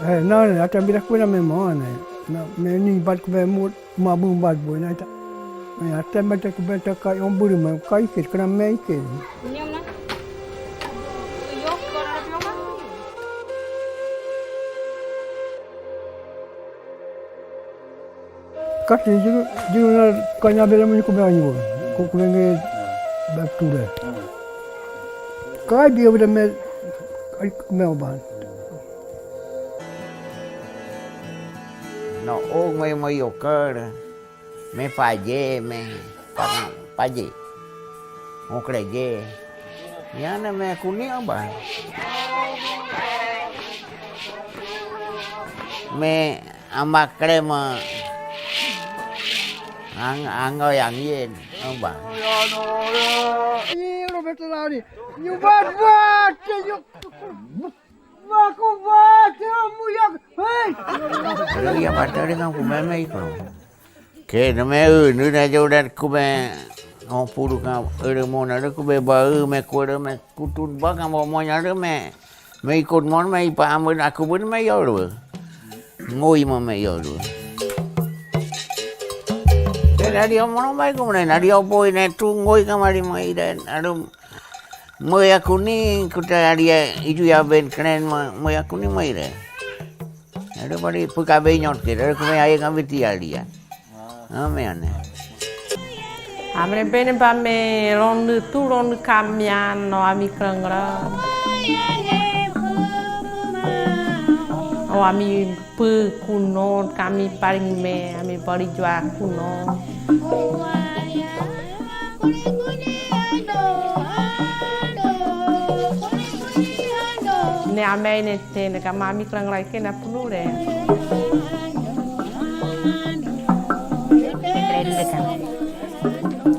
Não, até me com a memória, nem bate com uma bomba boa, né? Até me ter com cai burma, cai que era meio que. Kasi juru kanya bela meni kubanyu, kubenge baktura. Kai dia bela me ban. Nó ôm mấy yêu cơ đó, mấy phải dê, mấy phải gì, một cái dê, nhớ nó mấy cún níu bà, mấy amak cái mà ăn ngồi ăn gì, ông bà. Ini lo betul lah ni. You buat, you. Aku buat, kamu yang, hei. Rồi giờ bắt đầu đi không cũng mấy con. Cái nó mấy nữa này cho đến cũng mấy không phụ được không, được món nào đó cũng mấy bơ, mấy cua đó mấy cua tun bắp không món nào đó mấy con món mấy pa mới aku pun mấy giờ rồi. Ngồi mà mấy giờ rồi. Cái dia món mấy cũng này, dia boy này tu ngồi kamari mấy đây, aduh. Moi aku ni kuda dia itu ya ben keren moi aku ni mai re. Ada bari pukabe nyot ke, ada kumai aye kami tial dia. Me ane. Amre bene ba me ron kamian no ami krangra. O ami pu kuno kami paling me ami bari jua kuno. Ne ame ne tene kama ami krangra ke na punu re.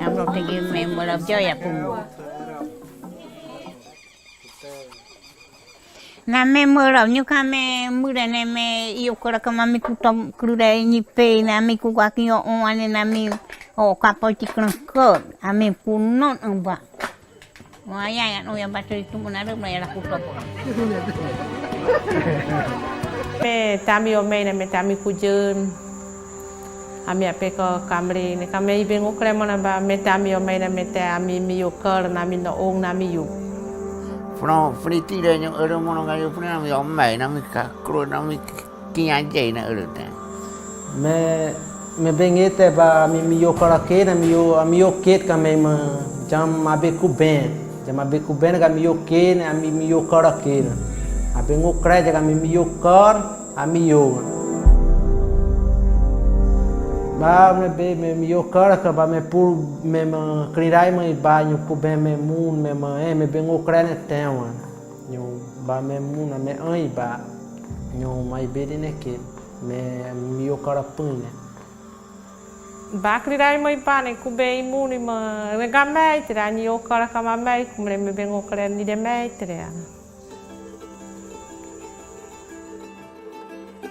Amro tegi me molab joya pun. Na me molab nyu kame mura ne me iyo kora kama mi kutom krure ni pe na mi ku kwa ki o ane na mi o Kôkôte Xikrin ame punon amba. Waya ya no ya batu itu munare ya la kutop. Me tami o me na me tami kujen. Ami ape ko kamri ne kame ibe ngokre mana ba me tami o me na me te ami mi yo kar na mi no ong na mi yu. Fno friti de nyo ero mono ga yo fno mi o me na mi ka kro na mi kian je na ero te. Me bengete ba mi yo kara ke na mi yo ket kame ma jam abe ku ben. Jam abe ku ben ga mi yo ke na mi yo kara ke na. Abe ngokre ja ga mi yo kar ami yo. Ba me yo kara ka ba me pur me ma krirai me ba nyu ku ben me mun me ma me ben ngokre ne tewa. Nyu ba me mun me ai ba nyu mai be ne ke me yo kara pun ne. Bakri rai mai pane kube imuni ma rega mai tra ni o kara kama mai kumre me bengo kare ni de mai tra.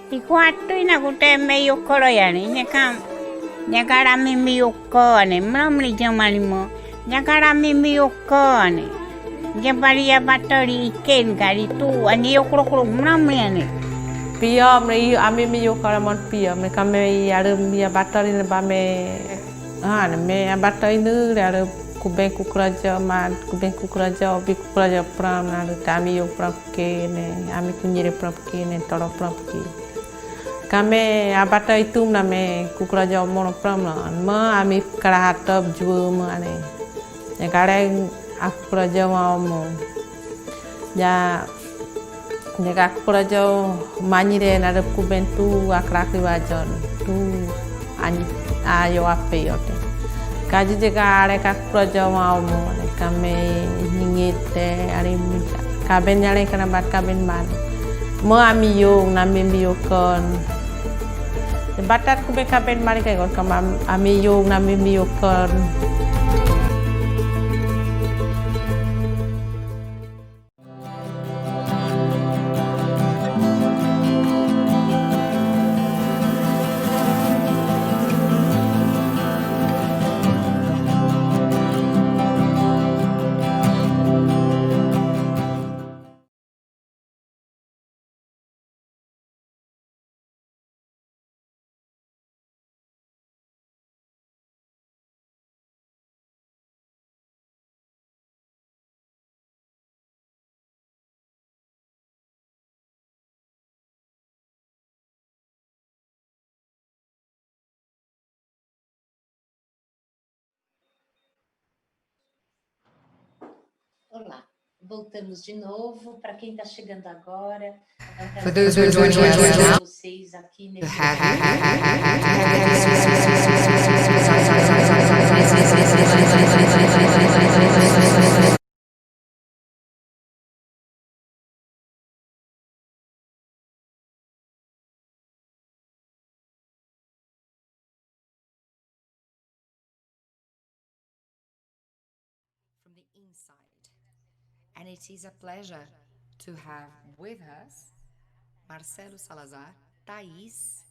Ti quattro in agute me yo koro ya ni ne kam. Ne kara mi yo kone mramli jamali mo. Ne kara mi yo kone. Je paria bateri ken kari tu ani yo kro mramli ani. Pia me ami mi yo kara mon pia me kame yare mi batari ne ba me me batari nu yare kuben kukraja ma kuben kukraja obi kukraja pram na tami yo pram ke ne ami kunyere pram ke ne toro pram ke kame batari tum na me kukraja mono pram na ma ami kara hatap ju ma ne ne kare akukraja ma mo ya Nega kurajo manire na rep kubentu akrak wajon tu ani ayo ape yote kaji jega are kak kurajo mau mo ne kame ningite ari kaben nyale kana bat kaben man mo ami yo na membi yo kon batat kube kaben mari kai kon kama ami yo na membi yo kon Olá, voltamos de novo. Para quem está chegando agora, é um For prazer those who are joining us now, ter vocês aqui to nesse from the inside. And it is a pleasure to have with us Marcelo Salazar, Thais.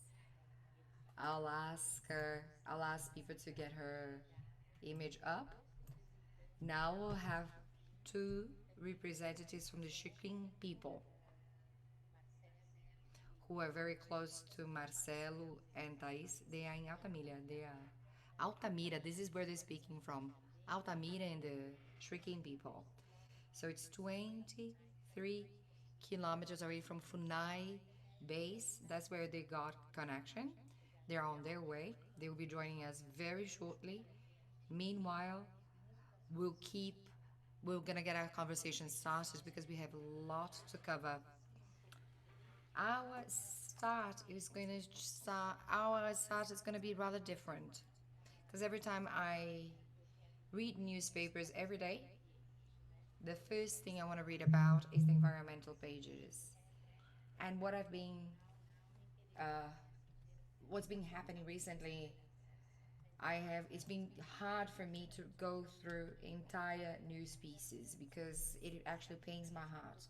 I'll ask people to get her image up. Now we'll have two representatives from the Xikrin people who are very close to Marcelo and Thais. They are in Altamira. They are Altamira. This is where they're speaking from. Altamira and the Xikrin people. So it's 23 kilometers away from Funai base. That's where they got connection. They're on their way. They will be joining us very shortly. Meanwhile, we're gonna get our conversation started because we have a lot to cover. Our start is gonna be rather different because every time I read newspapers every day, the first thing I want to read about is the environmental pages and what's been happening recently. It's been hard for me to go through entire news pieces because it actually pains my heart.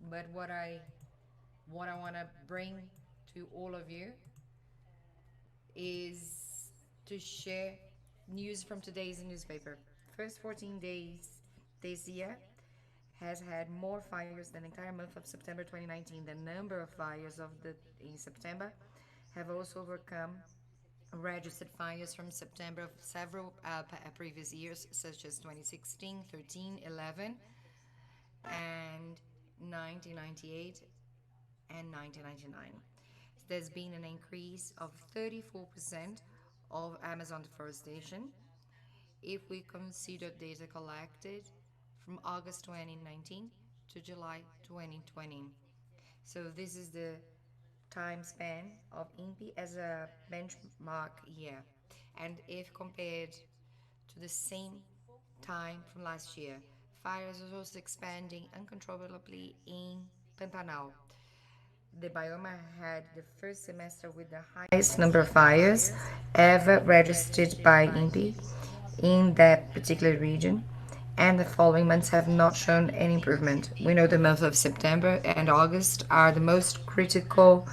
But what I want to bring to all of you is to share news from today's newspaper. First 14 days this year has had more fires than the entire month of September 2019. The number of fires in September have also overcome registered fires from September of several previous years, such as 2016, 13, 11, and 1998 and 1999. There's been an increase of 34% of Amazon deforestation if we consider data collected from August 2019 to July 2020. So this is the time span of INPE as a benchmark year. And if compared to the same time from last year, fires are also expanding uncontrollably in Pantanal. The biome had the first semester with the highest number of fires ever registered by INPE in that particular region, and the following months have not shown any improvement. We know the month of September and August are the most critical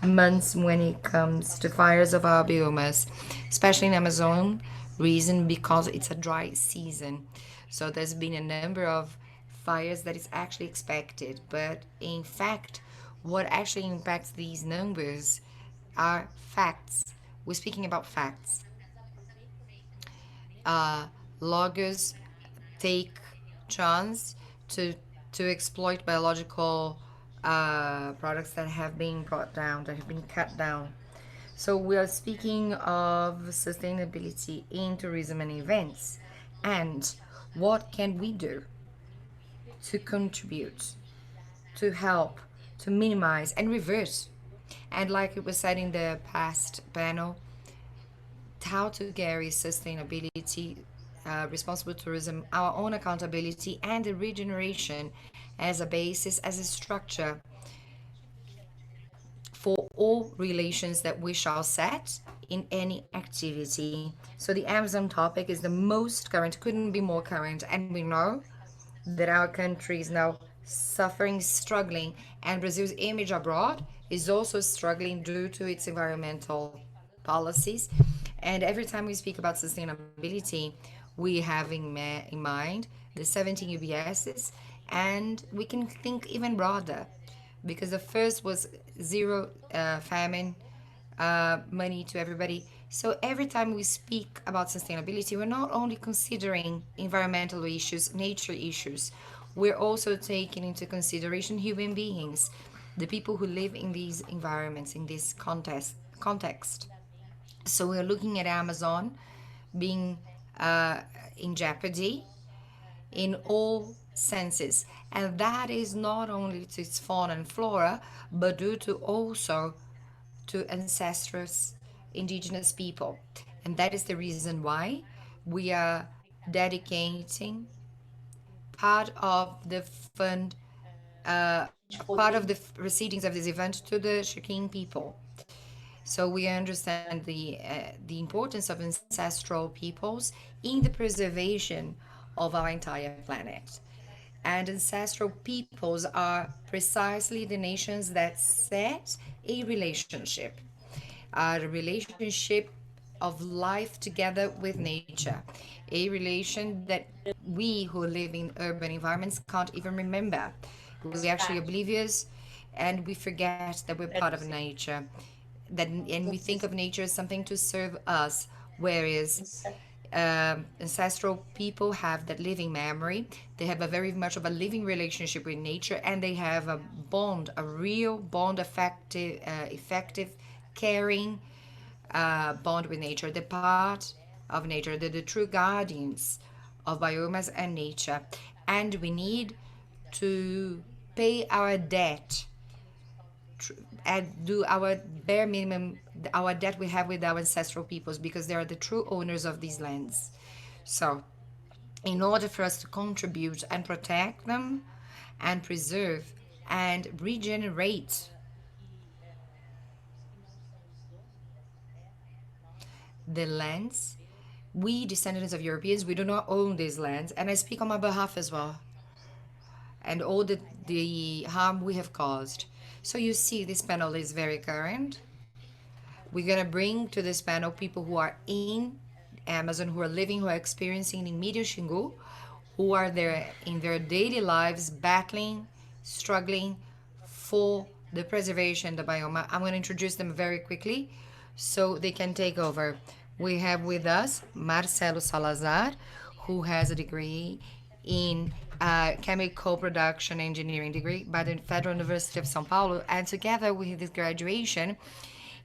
months when it comes to fires of our biomas, especially in Amazon region because it's a dry season. So there's been a number of fires that is actually expected, but in fact, what actually impacts these numbers are facts. We're speaking about facts. Loggers take chance to exploit biological products that have been brought down, that have been cut down. So we are speaking of sustainability in tourism and events. And what can we do to contribute, to help, to minimize and reverse? And like it was said in the past panel, how to carry sustainability, responsible tourism, our own accountability, and the regeneration as a basis, as a structure for all relations that we shall set in any activity. So the Amazon topic is the most current, couldn't be more current, and we know that our country is now suffering, struggling, and Brazil's image abroad is also struggling due to its environmental policies. And every time we speak about sustainability, we have in mind the 17 UBSs, and we can think even broader because the first was zero famine, money to everybody. So every time we speak about sustainability, we're not only considering environmental issues, nature issues, we're also taking into consideration human beings, the people who live in these environments, in this context. So we're looking at Amazon being in jeopardy, in all senses. And that is not only to its fauna and flora, but due to also to ancestors, indigenous people. And that is the reason why we are dedicating part of the fund, part of the proceedings of this event to the Xikrin people. So we understand the importance of ancestral peoples in the preservation of our entire planet. And ancestral peoples are precisely the nations that set a relationship, a relationship of life together with nature, a relation that we who live in urban environments can't even remember. We're actually oblivious and we forget that we're part of nature. And we think of nature as something to serve us, whereas ancestral people have that living memory. They have a very much of a living relationship with nature, and they have a bond, a real bond, effective, caring bond with nature. The part of nature, the true guardians of biomas and nature, and we need to pay our debt and do our bare minimum, our debt we have with our ancestral peoples, because they are the true owners of these lands. So, in order for us to contribute and protect them and preserve and regenerate the lands, we descendants of Europeans, we do not own these lands, and I speak on my behalf as well, and all the harm we have caused. So you see, this panel is very current. We're gonna bring to this panel people who are in Amazon, who are living, who are experiencing in Mídia Xingu, who are there in their daily lives battling, struggling for the preservation of the biome. I'm going to introduce them very quickly so they can take over. We have with us Marcelo Salazar, who has a degree in chemical production engineering degree by the Federal University of São Paulo, and together with his graduation,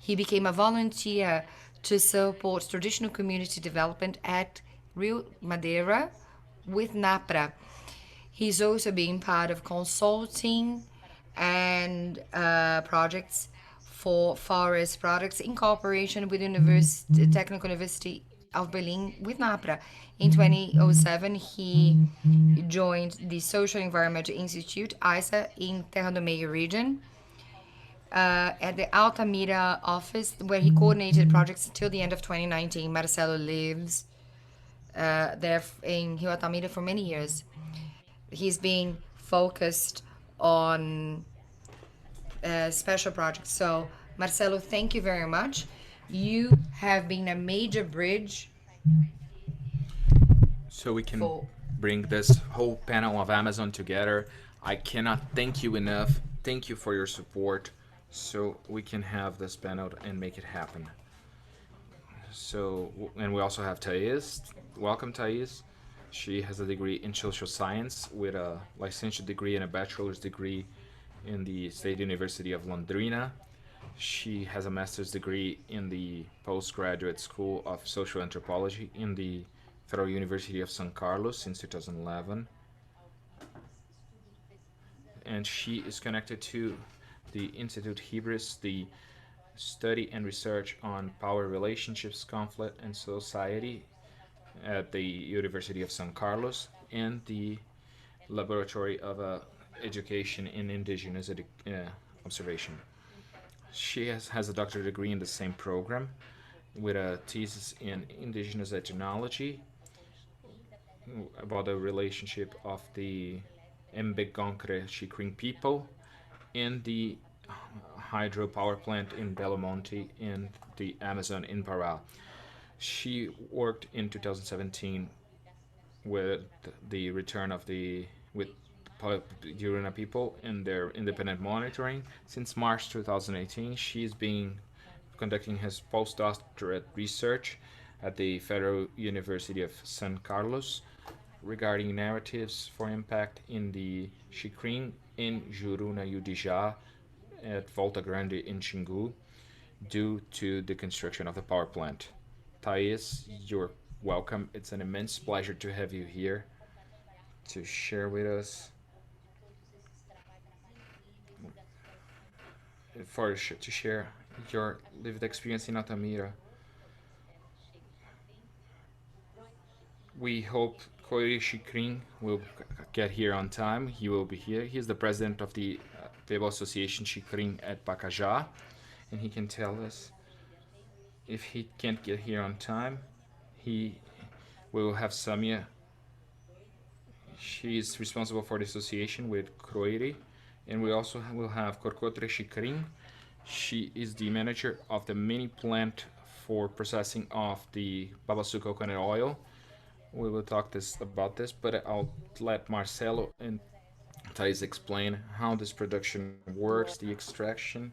he became a volunteer to support traditional community development at Rio Madeira with NAPRA. He's also been part of consulting and projects for forest products in cooperation with Technical University of Berlin with NAPRA. In 2007, he joined the Social Environmental Institute, ISA, in Terra do Meio region, at the Altamira office, where he coordinated projects until the end of 2019. Marcelo lives there in Rio Altamira for many years. He's been focused on special projects. So, Marcelo, thank you very much. You have been a major bridge. So we can bring this whole panel of Amazon together. I cannot thank you enough. Thank you for your support, so we can have this panel and make it happen. So, and we also have Thais. Welcome, Thais. She has a degree in social science with a licentiate degree and a bachelor's degree in the State University of Londrina. She has a master's degree in the Postgraduate School of Social Anthropology in the Federal University of San Carlos since 2011. And she is connected to the Instituto Hibris, the study and research on power relationships, conflict, and society at the University of San Carlos, and the Laboratory of Education in Indigenous Observation. She has a doctorate degree in the same program with a thesis in indigenous ethnology about the relationship of the Kôkôte Xikrin people in the hydropower plant in Belo Monte in the Amazon in Pará. She worked in 2017 with the return of the Yuruna people in their independent monitoring. Since March 2018, she's been conducting his postdoctorate research at the Federal University of San Carlos regarding narratives for impact in the Xikrin in Juruna Udijá at Volta Grande in Xingu due to the construction of the power plant. Thais, you're welcome. It's an immense pleasure to have you here. to share with us, to share your lived experience in Altamira. We hope Kôkôte Xikrin will get here on time. He will be here. He is the president of the Bebô Association Xikrin at Pacajá, and he can tell us if he can't get here on time. We will have Samia. She is responsible for the association with Krôire, and we also will have Kôkôte Xikrin. She is the manager of the mini plant for processing of the babassu coconut oil. We will talk about this, but I'll let Marcelo and Thais explain how this production works, the extraction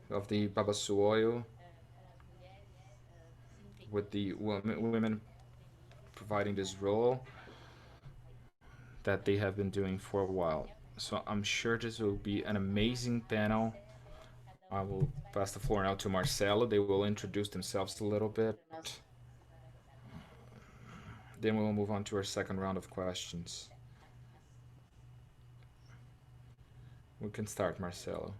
of the babassu oil, with the women providing this role that they have been doing for a while. So I'm sure this will be an amazing panel. I will pass the floor now to Marcelo. They will introduce themselves a little bit. Then we will move on to our second round of questions. We can start, Marcelo.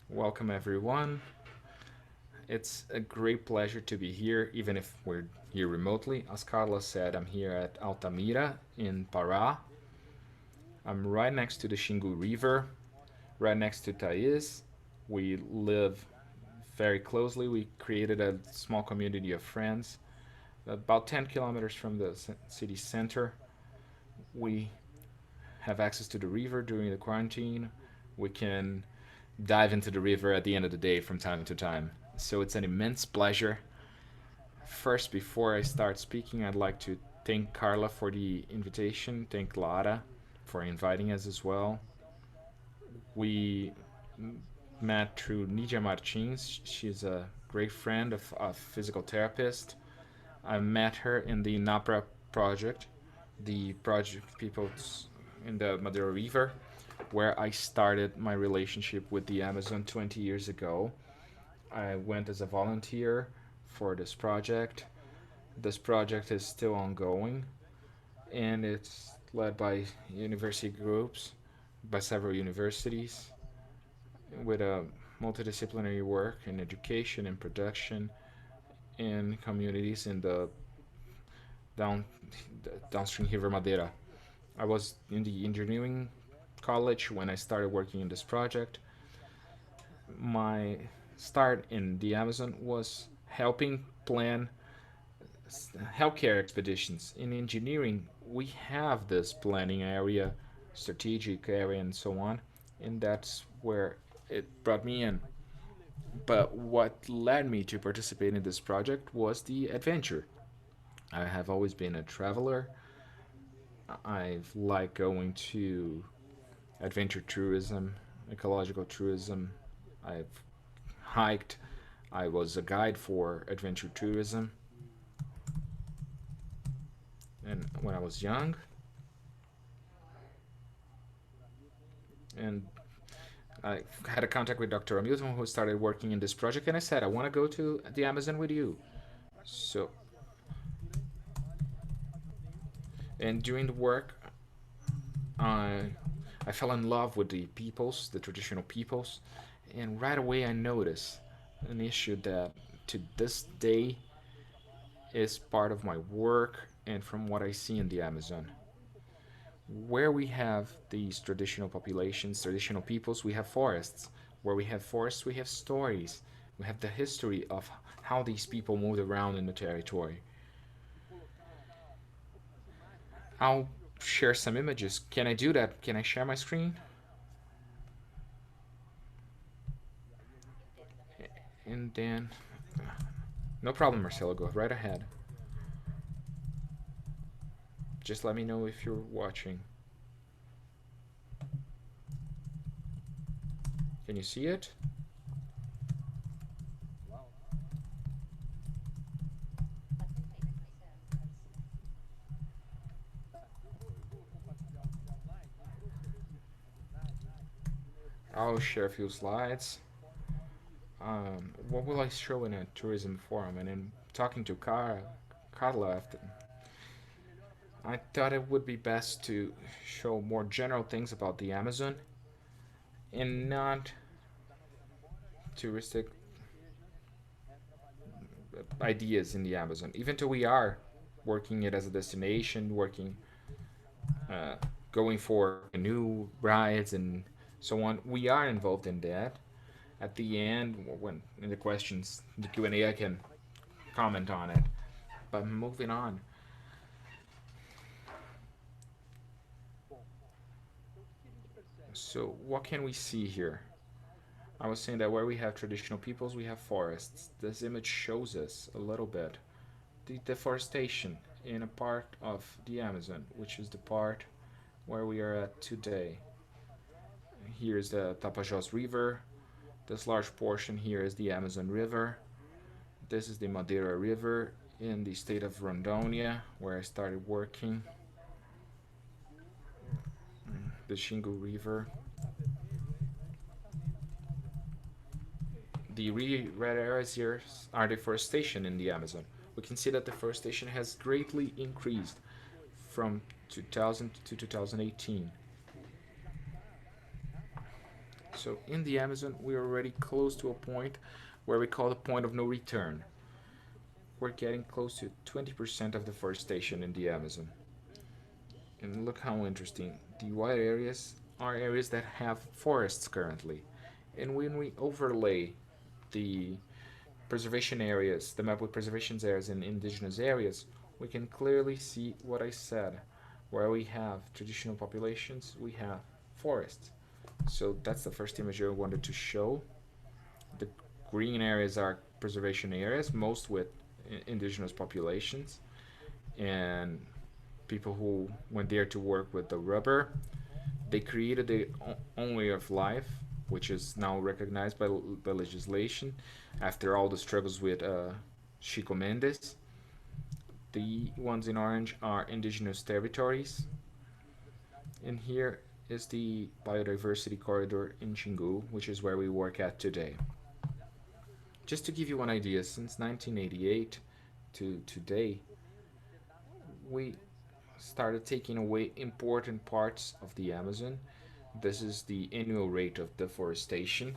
Welcome, everyone. It's a great pleasure to be here, even if we're here remotely. As Carla said, I'm here at Altamira in Pará. I'm right next to the Xingu River, right next to Thais. We live very closely. We created a small community of friends, about 10 kilometers from the city center. We have access to the river during the quarantine. We can dive into the river at the end of the day from time to time. So it's an immense pleasure. First, before I start speaking, I'd like to thank Carla for the invitation, thank Lara for inviting us as well. We met through Nidia Martins. She's a great friend of a physical therapist. I met her in the NAPRA project, the project people in the Madeira River, where I started my relationship with the Amazon 20 years ago. I went as a volunteer for this project. This project is still ongoing, and it's led by university groups, by several universities, with a multidisciplinary work in education and production in communities in the downstream River Madeira. I was in the engineering college when I started working in this project. My start in the Amazon was helping plan healthcare expeditions. In engineering, we have this planning area, strategic area, and so on, and that's where it brought me in. But what led me to participate in this project was the adventure. I have always been a traveler. I've liked going to adventure tourism, ecological tourism. I've hiked. I was a guide for adventure tourism. And when I was young, and I had a contact with Dr. Hamilton, who started working in this project, and I said, I want to go to the Amazon with you. So, and during the work, I fell in love with the peoples, the traditional peoples, and right away I noticed an issue that to this day is part of my work and from what I see in the Amazon. Where we have these traditional populations, traditional peoples, we have forests. Where we have forests, we have stories. We have the history of how these people moved around in the territory. I'll share some images. Can I do that? Can I share my screen? And then, no problem, Marcelo, go right ahead. Just let me know if you're watching. Can you see it? I'll share a few slides. What will I show in a tourism forum? And in talking to Carla I thought it would be best to show more general things about the Amazon and not touristic ideas in the Amazon. Even though we are working it as a destination, going for new rides and so on, we are involved in that. At the end, when in the questions, the Q&A, I can comment on it. But moving on. So what can we see here? I was saying that where we have traditional peoples, we have forests. This image shows us a little bit the deforestation in a part of the Amazon, which is the part where we are at today. Here's the Tapajós River. This large portion here is the Amazon River. This is the Madeira River in the state of Rondônia, where I started working. The Xingu River. The really red areas here are deforestation in the Amazon. We can see that deforestation has greatly increased from 2000 to 2018. So in the Amazon, we're already close to a point where we call the point of no return. We're getting close to 20% of deforestation in the Amazon. And look how interesting. The white areas are areas that have forests currently. And when we overlay the preservation areas, the map with preservation areas and indigenous areas, we can clearly see what I said. Where we have traditional populations, we have forests. So that's the first image I wanted to show. The green areas are preservation areas, most with indigenous populations and people who went there to work with the rubber. They created their own way of life, which is now recognized by legislation after all the struggles with Chico Mendes. The ones in orange are indigenous territories. And here is the biodiversity corridor in Xingu, which is where we work at today. Just to give you one idea, since 1988 to today, we started taking away important parts of the Amazon. This is the annual rate of deforestation.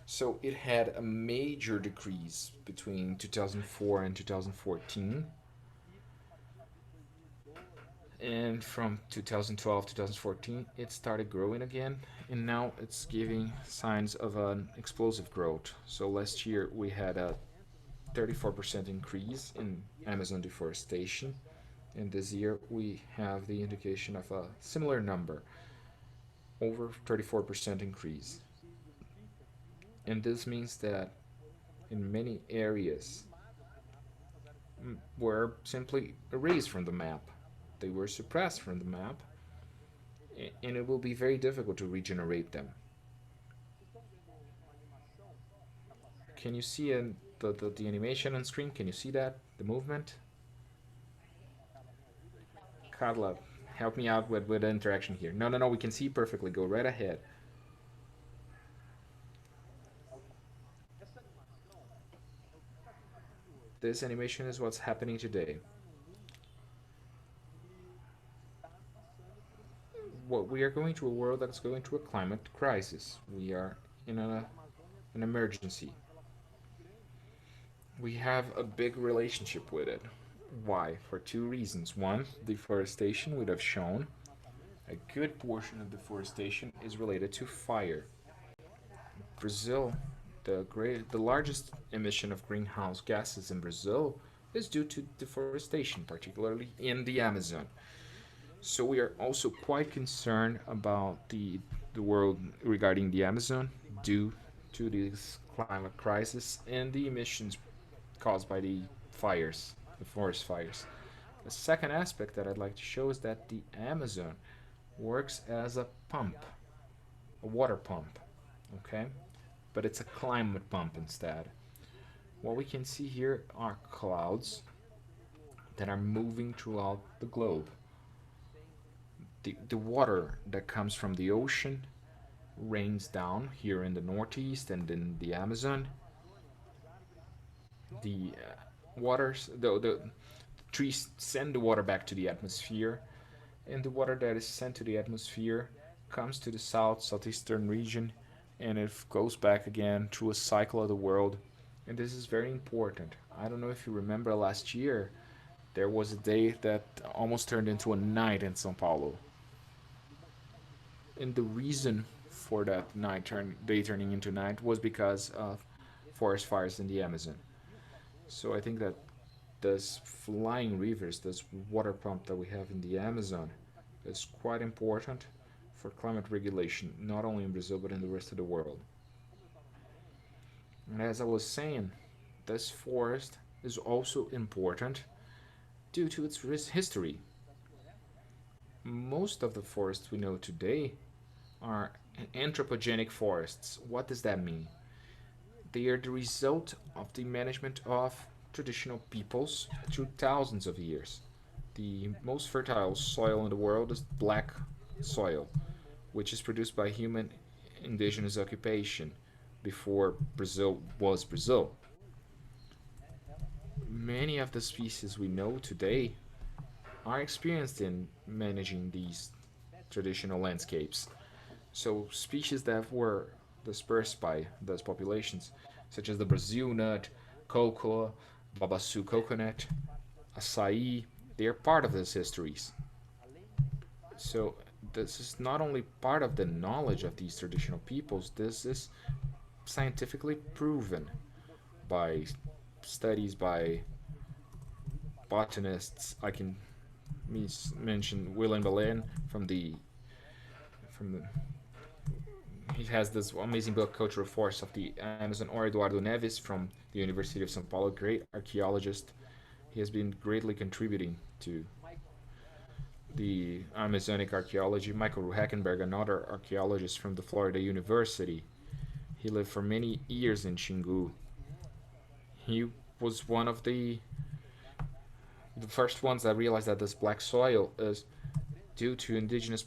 So it had a major decrease between 2004 and 2014. And from 2012 to 2014, it started growing again, and now it's giving signs of an explosive growth. So last year we had a 34% increase in Amazon deforestation, and this year we have the indication of a similar number, over 34% increase. And this means that in many areas were simply erased from the map. They were suppressed from the map, and it will be very difficult to regenerate them. Can you see the animation on screen? Can you see that? The movement? Carla, help me out with the interaction here. No, we can see perfectly. Go right ahead. This animation is what's happening today. What we are going to a world that's going through a climate crisis. We are in an emergency. We have a big relationship with it. Why? For two reasons. One, deforestation would have shown a good portion of deforestation is related to fire. Brazil, the largest emission of greenhouse gases in Brazil is due to deforestation, particularly in the Amazon. So we are also quite concerned about the world regarding the Amazon due to this climate crisis and the emissions caused by the fires, the forest fires. The second aspect that I'd like to show is that the Amazon works as a pump, a water pump, okay? But it's a climate pump instead. What we can see here are clouds that are moving throughout the globe. The water that comes from the ocean rains down here in the northeast and in the Amazon. The trees send the water back to the atmosphere, and the water that is sent to the atmosphere comes to the southeastern region, and it goes back again through a cycle of the world. And this is very important. I don't know if you remember last year, there was a day that almost turned into a night in São Paulo. And the reason for that day turning into night was because of forest fires in the Amazon. So I think that this flying rivers, this water pump that we have in the Amazon, is quite important for climate regulation, not only in Brazil but in the rest of the world. And as I was saying, this forest is also important due to its history. Most of the forests we know today are anthropogenic forests. What does that mean? They are the result of the management of traditional peoples through thousands of years. The most fertile soil in the world is black soil, which is produced by human indigenous occupation before Brazil was Brazil. Many of the species we know today are experienced in managing these traditional landscapes. So species that were dispersed by those populations, such as the Brazil nut, cocoa, babassu coconut, açaí, they are part of these histories. So this is not only part of the knowledge of these traditional peoples, this is scientifically proven by studies by botanists. I can mention Willem Belen he has this amazing book, Cultural Force of the Amazon, or Eduardo Neves from the University of São Paulo, great archaeologist. He has been greatly contributing to the Amazonic archaeology. Michael Hackenberg, another archaeologist from the Florida University. He lived for many years in Xingu. He was one of the first ones that realized that this black soil is due to indigenous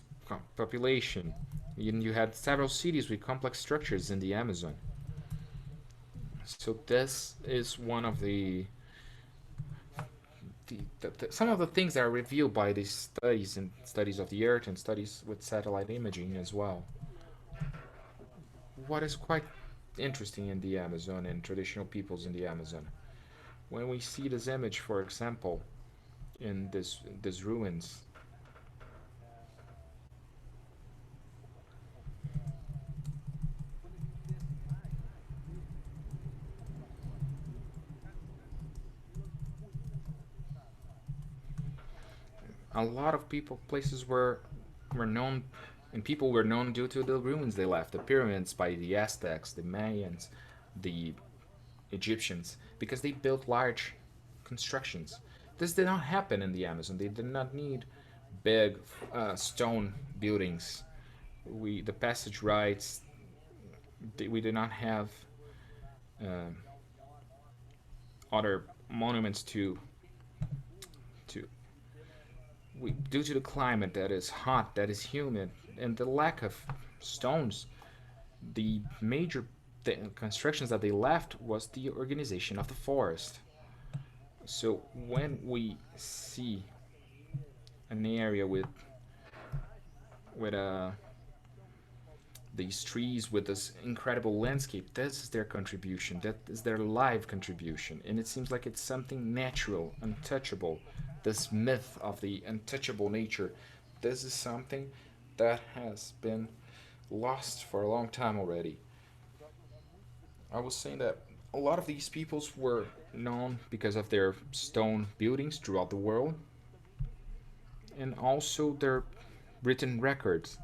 population. You had several cities with complex structures in the Amazon. So this is one of some of the things that are revealed by these studies and studies of the Earth and studies with satellite imaging as well. What is quite interesting in the Amazon and traditional peoples in the Amazon, when we see this image, for example, in this ruins, a lot of places were known, and people were known due to the ruins they left, the pyramids by the Aztecs, the Mayans, the Egyptians, because they built large constructions. This did not happen in the Amazon. They did not need big stone buildings. The passage rights, we did not have other monuments due to the climate that is hot, that is humid, and the lack of stones. The major constructions that they left was the organization of the forest. So when we see an area with these trees, with this incredible landscape, this is their contribution, that is their live contribution, and it seems like it's something natural, untouchable. This myth of the untouchable nature, this is something that has been lost for a long time already. I was saying that a lot of these peoples were known because of their stone buildings throughout the world, and also their written records.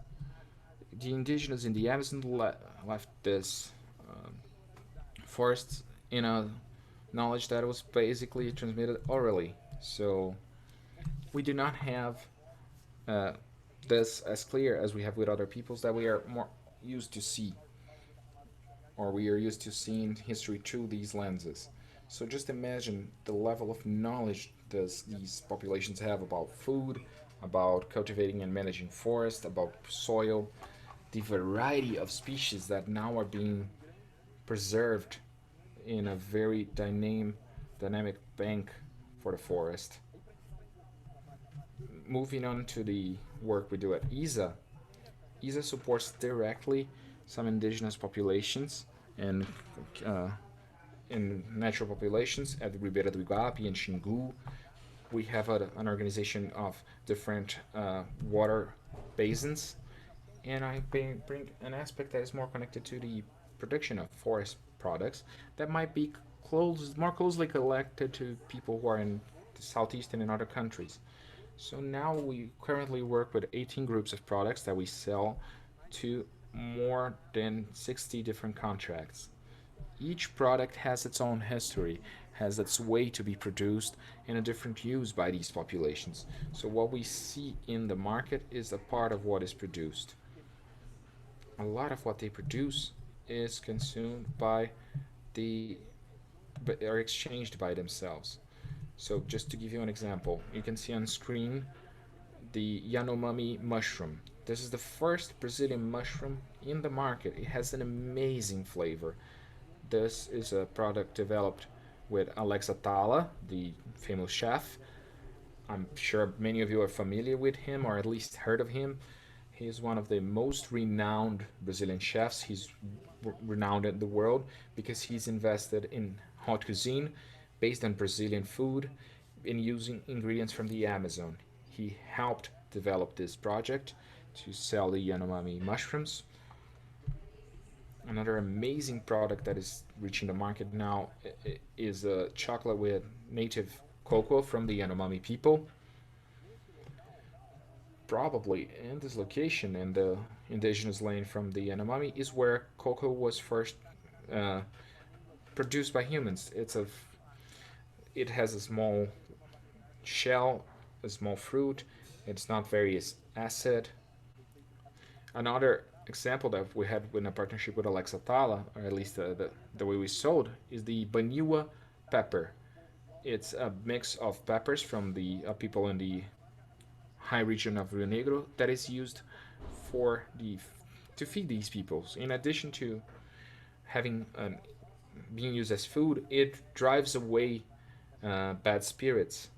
The indigenous in the Amazon left this forest in a knowledge that was basically transmitted orally. So we do not have this as clear as we have with other peoples that we are more used to see, or we are used to seeing history through these lenses. So just imagine the level of knowledge these populations have about food, about cultivating and managing forests, about soil, the variety of species that now are being preserved in a very dynamic bank for the forest. moving on to the work we do at ESA, ESA supports directly some indigenous populations and in natural populations at Ribeira do Iguape and Xingu. We have an organization of different water basins, and I bring an aspect that is more connected to the production of forest products that might be more closely connected to people who are in the southeast and in other countries. So now we currently work with 18 groups of products that we sell to more than 60 different contracts. Each product has its own history, has its way to be produced, and a different use by these populations. So what we see in the market is a part of what is produced. A lot of what they produce is consumed by but are exchanged by themselves. So just to give you an example, you can see on screen the Yanomami mushroom. This is the first Brazilian mushroom in the market. It has an amazing flavor. This is a product developed with Alex Atala, the famous chef. I'm sure many of you are familiar with him or at least heard of him. He is one of the most renowned Brazilian chefs. He's renowned in the world because he's invested in haute cuisine based on Brazilian food and using ingredients from the Amazon. He helped develop this project to sell the Yanomami mushrooms. Another amazing product that is reaching the market now is a chocolate with native cocoa from the Yanomami people. Probably in this location, in the indigenous land from the Yanomami, is where cocoa was first produced by humans. It has a small shell, a small fruit. It's not very acid. Another example that we had in a partnership with Alex Atala, or at least the way we sold, is the Baniwa pepper. It's a mix of peppers from the people in the high region of Rio Negro that is used to feed these peoples. In addition to having being used as food, it drives away bad spirits.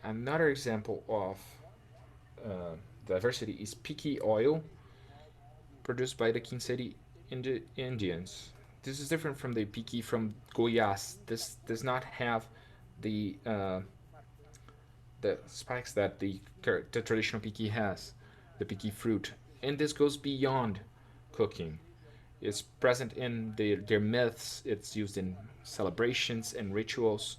Another example of diversity is piqui oil, produced by the Quinceri Indians. This is different from the piqui from Goiás. This does not have the spikes that the traditional piqui has, the piqui fruit. And this goes beyond cooking. It's present in their myths. It's used in celebrations and rituals.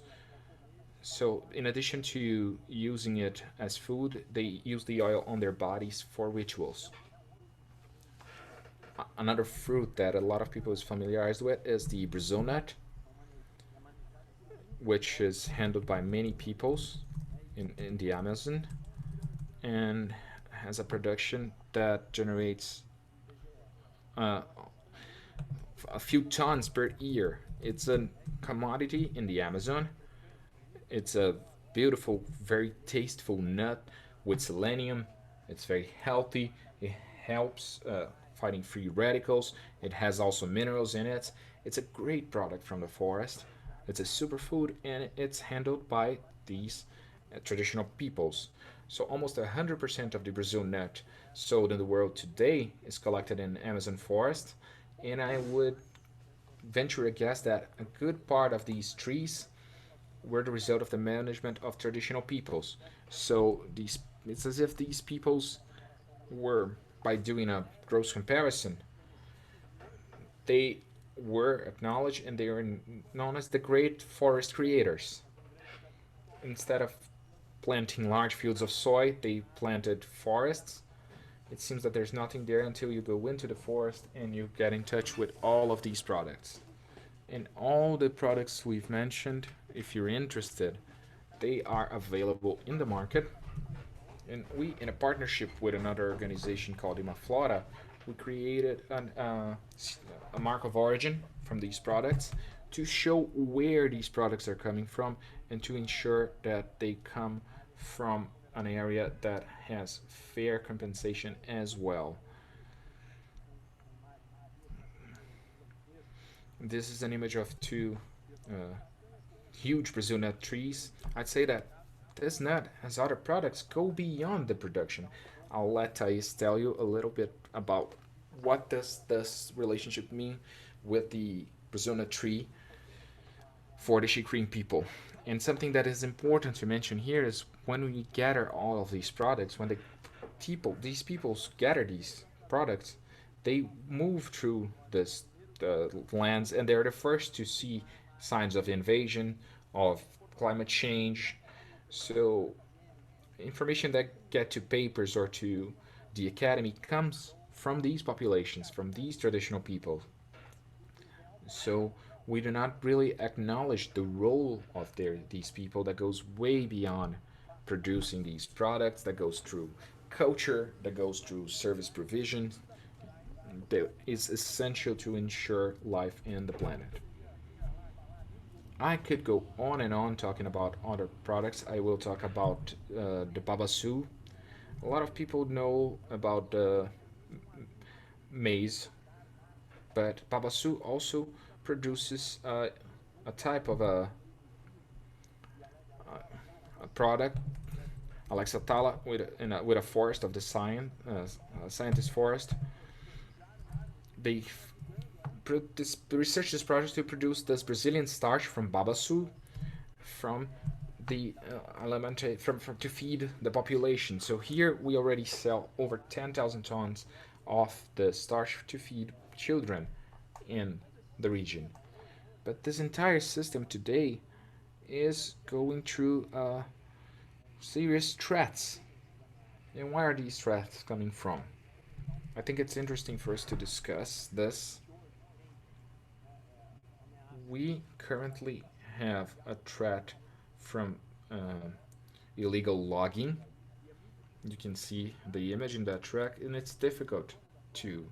So in addition to using it as food, they use the oil on their bodies for rituals. Another fruit that a lot of people is familiarized with is the Brazil nut, which is handled by many peoples in the Amazon and has a production that generates a few tons per year. It's a commodity in the Amazon. It's a beautiful, very tasteful nut with selenium. It's very healthy. It helps fighting free radicals. It has also minerals in it. It's a great product from the forest. It's a superfood, and it's handled by these traditional peoples. So almost 100% of the Brazil nut sold in the world today is collected in Amazon forest, and I would venture a guess that a good part of these trees were the result of the management of traditional peoples. So it's as if these peoples were, by doing a gross comparison, they were acknowledged and they are known as the great forest creators. Instead of planting large fields of soy, they planted forests. It seems that there's nothing there until you go into the forest and you get in touch with all of these products. And all the products we've mentioned, if you're interested, they are available in the market. And we, in a partnership with another organization called Imaflora, we created a mark of origin from these products to show where these products are coming from and to ensure that they come from an area that has fair compensation as well. This is an image of two huge Brazil nut trees. I'd say that this nut, as other products, go beyond the production. I'll let Thais tell you a little bit about what does this relationship mean with the Brazil tree for the Xikrin people. And something that is important to mention here is when we gather all of these products, when these people gather these products, they move through this lands, and they're the first to see signs of invasion, of climate change. So information that get to papers or to the academy comes from these populations, from these traditional people. So we do not really acknowledge the role of these people that goes way beyond producing these products, that goes through culture, that goes through service provision, that is essential to ensure life in the planet. I could go on and on talking about other products. I will talk about the babassu. A lot of people know about maize, but babassu also produces a type of a product, Alexatala, with a forest of the scientist forest. They research this project to produce this Brazilian starch from babassu, from the to feed the population. So here we already sell over 10,000 tons of the starch to feed children in the region. But this entire system today is going through serious threats. And where are these threats coming from? I think it's interesting for us to discuss this. We currently have a threat from illegal logging. You can see the image in that track, and it's difficult to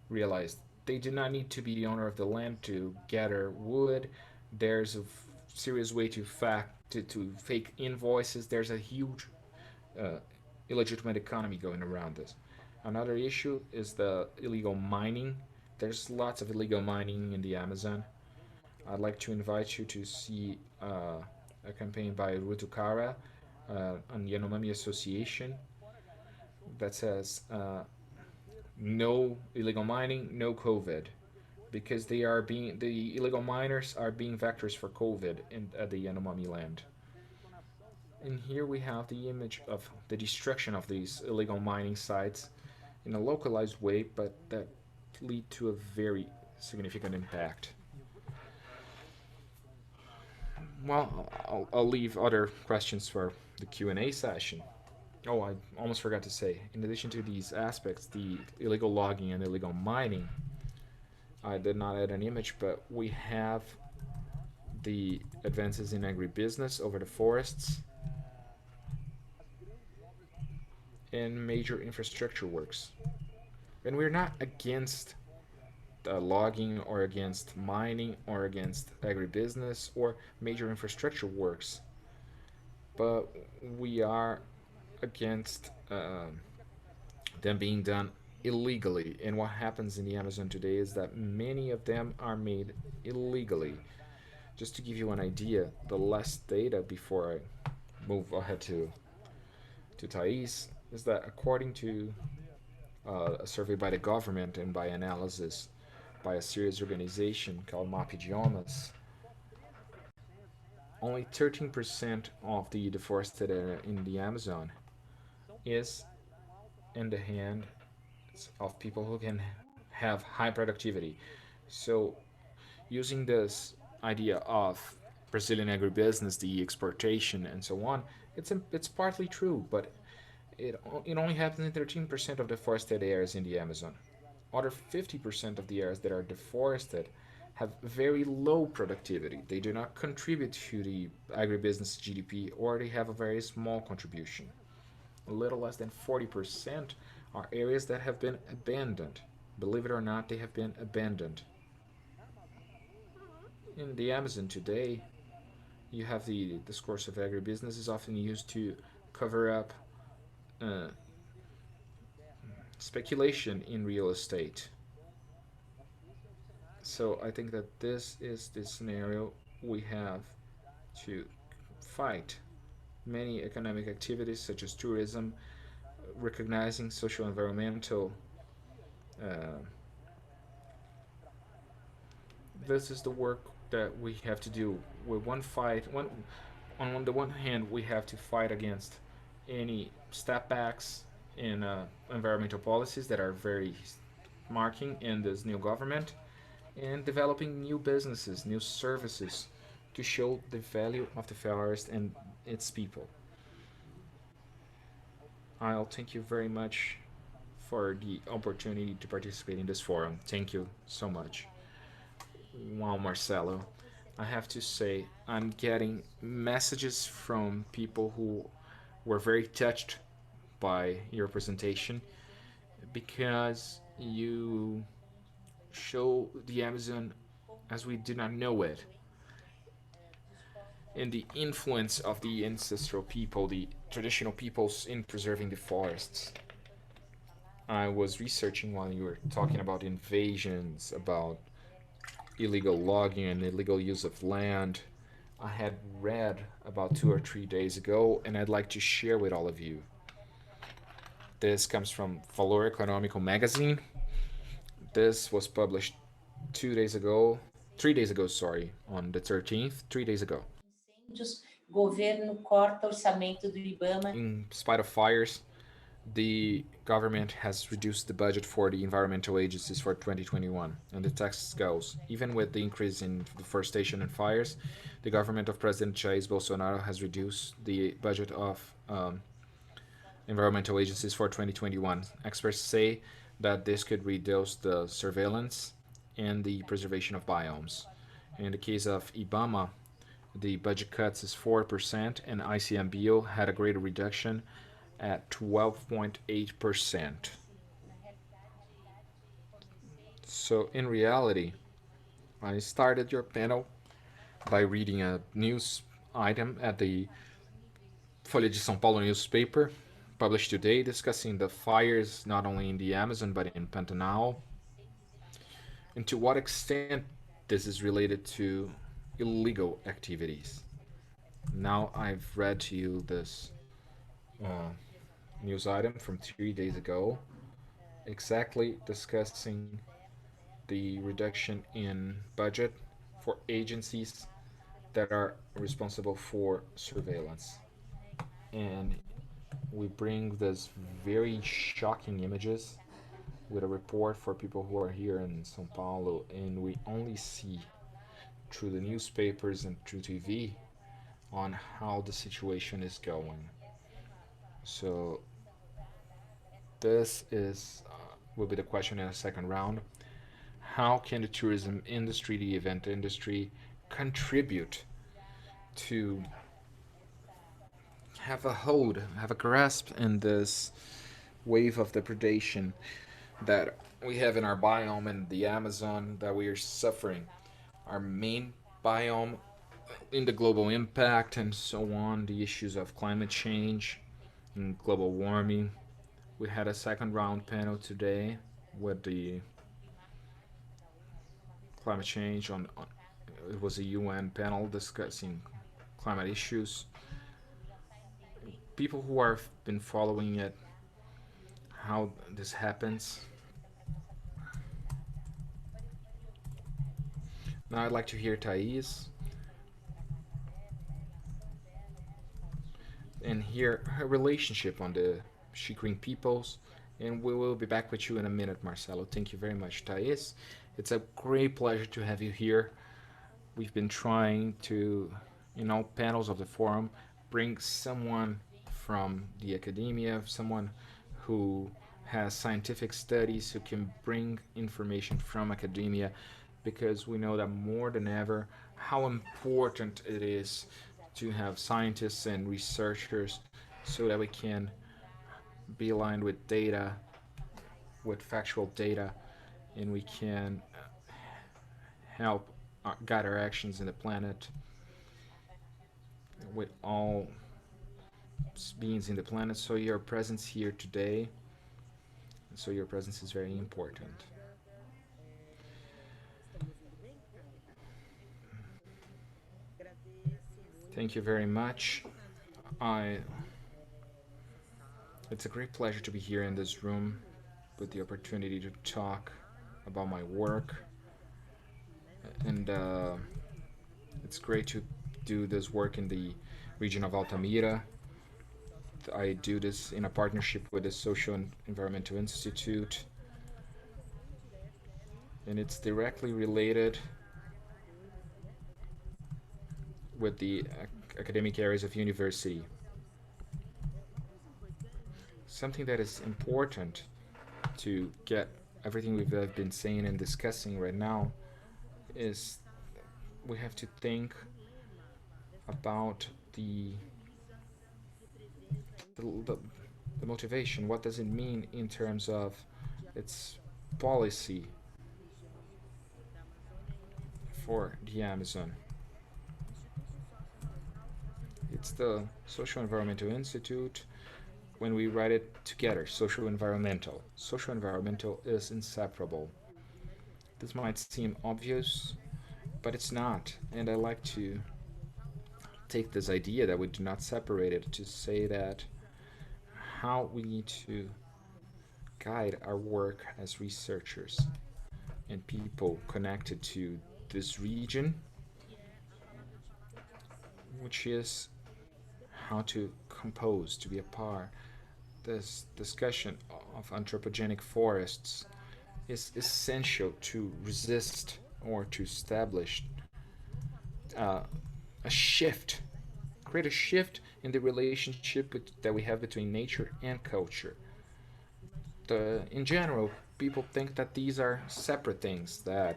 realize they do not need to be the owner of the land to gather wood. There's a serious way to fake invoices. There's a huge illegitimate economy going around this. Another issue is the illegal mining. There's lots of illegal mining in the Amazon. I'd like to invite you to see a campaign by Rutukara, an Yanomami association, that says no illegal mining, no COVID, because the illegal miners are being vectors for COVID at the Yanomami land. And here we have the image of the destruction of these illegal mining sites in a localized way, but that lead to a very significant impact. Well, I'll leave other questions for the Q&A session. Oh, I almost forgot to say, in addition to these aspects, the illegal logging and illegal mining, I did not add an image, but we have the advances in agribusiness over the forests and major infrastructure works. And we're not against logging or against mining or against agribusiness or major infrastructure works, but we are against them being done illegally. And what happens in the Amazon today is that many of them are made illegally. Just to give you an idea, the last data before I move ahead to Thais is that according to a survey by the government and by analysis by a serious organization called MAP Idiomas, only 13% of the deforested area in the Amazon is in the hands of people who can have high productivity. So using this idea of Brazilian agribusiness, the exportation and so on, it's partly true, but it only happens in 13% of the forested areas in the Amazon. Other 50% of the areas that are deforested have very low productivity. They do not contribute to the agribusiness GDP, or they have a very small contribution. A little less than 40% are areas that have been abandoned. Believe it or not, they have been abandoned. In the Amazon today, you have the discourse of agribusiness is often used to cover up speculation in real estate. So I think that this is the scenario we have to fight many economic activities such as tourism, recognizing social environmental. Uh, this is the work that we have to do. With one fight, on the one hand, we have to fight against any step backs in environmental policies that are very marking in this new government, and developing new businesses, new services to show the value of the forest and its people. I'll thank you very much for the opportunity to participate in this forum. Thank you so much. Wow, Marcelo. I have to say, I'm getting messages from people who were very touched by your presentation because you show the Amazon as we did not know it, and the influence of the ancestral people, the traditional peoples, in preserving the forests. I was researching while you were talking about invasions, about illegal logging and illegal use of land. I had read about 2 or 3 days ago, and I'd like to share with all of you. This comes from Valor Econômico magazine. This was published 2 days ago, 3 days ago, sorry, on the 13th, 3 days ago. Governo corta orçamento do IBAMA. In spite of fires, the government has reduced the budget for the environmental agencies for 2021, and the text goes, even with the increase in deforestation and fires, the government of President Jair Bolsonaro has reduced the budget of environmental agencies for 2021. Experts say that this could reduce the surveillance and the preservation of biomes. In the case of IBAMA, the budget cuts is 4%, and ICMBio had a greater reduction at 12.8%. So in reality, I started your panel by reading a news item at the Folha de São Paulo newspaper, published today, discussing the fires not only in the Amazon but in Pantanal, and to what extent this is related to illegal activities. Now I've read to you this news item from 3 days ago, exactly discussing the reduction in budget for agencies that are responsible for surveillance. And we bring this very shocking images with a report for people who are here in São Paulo, and we only see through the newspapers and through TV on how the situation is going. So this is will be the question in a second round. How can the tourism industry, the event industry, contribute to have a hold, have a grasp in this wave of depredation that we have in our biome in the Amazon, that we are suffering? Our main biome in the global impact and so on, the issues of climate change and global warming. We had a second round panel today with the climate change on it was a UN panel discussing climate issues. People who have been following it, how this happens. Now I'd like to hear Thais and hear her relationship on the Xikrin peoples, and we will be back with you in a minute, Marcelo. Thank you very much, Thais. It's a great pleasure to have you here. We've been trying to, panels of the forum, bring someone from the academia, someone who has scientific studies, who can bring information from academia, because we know that more than ever how important it is to have scientists and researchers so that we can be aligned with data, with factual data, and we can help guide our actions in the planet with all beings in the planet. So your presence here today, so your presence is very important. Thank you very much. It's a great pleasure to be here in this room with the opportunity to talk about my work, and it's great to do this work in the region of Altamira. I do this in a partnership with the Social and Environmental Institute, and it's directly related with the academic areas of university. Something that is important to get everything we've been saying and discussing right now is we have to think about the motivation. What does it mean in terms of its policy for the Amazon? It's the Social Environmental Institute. When we write it together, social environmental. Social environmental is inseparable. This might seem obvious, but it's not. And I like to take this idea that we do not separate it to say that how we need to guide our work as researchers and people connected to this region, which is how to compose, to be a part. This discussion of anthropogenic forests is essential to resist or to establish a shift, create a shift in the relationship that we have between nature and culture. In general, people think that these are separate things, that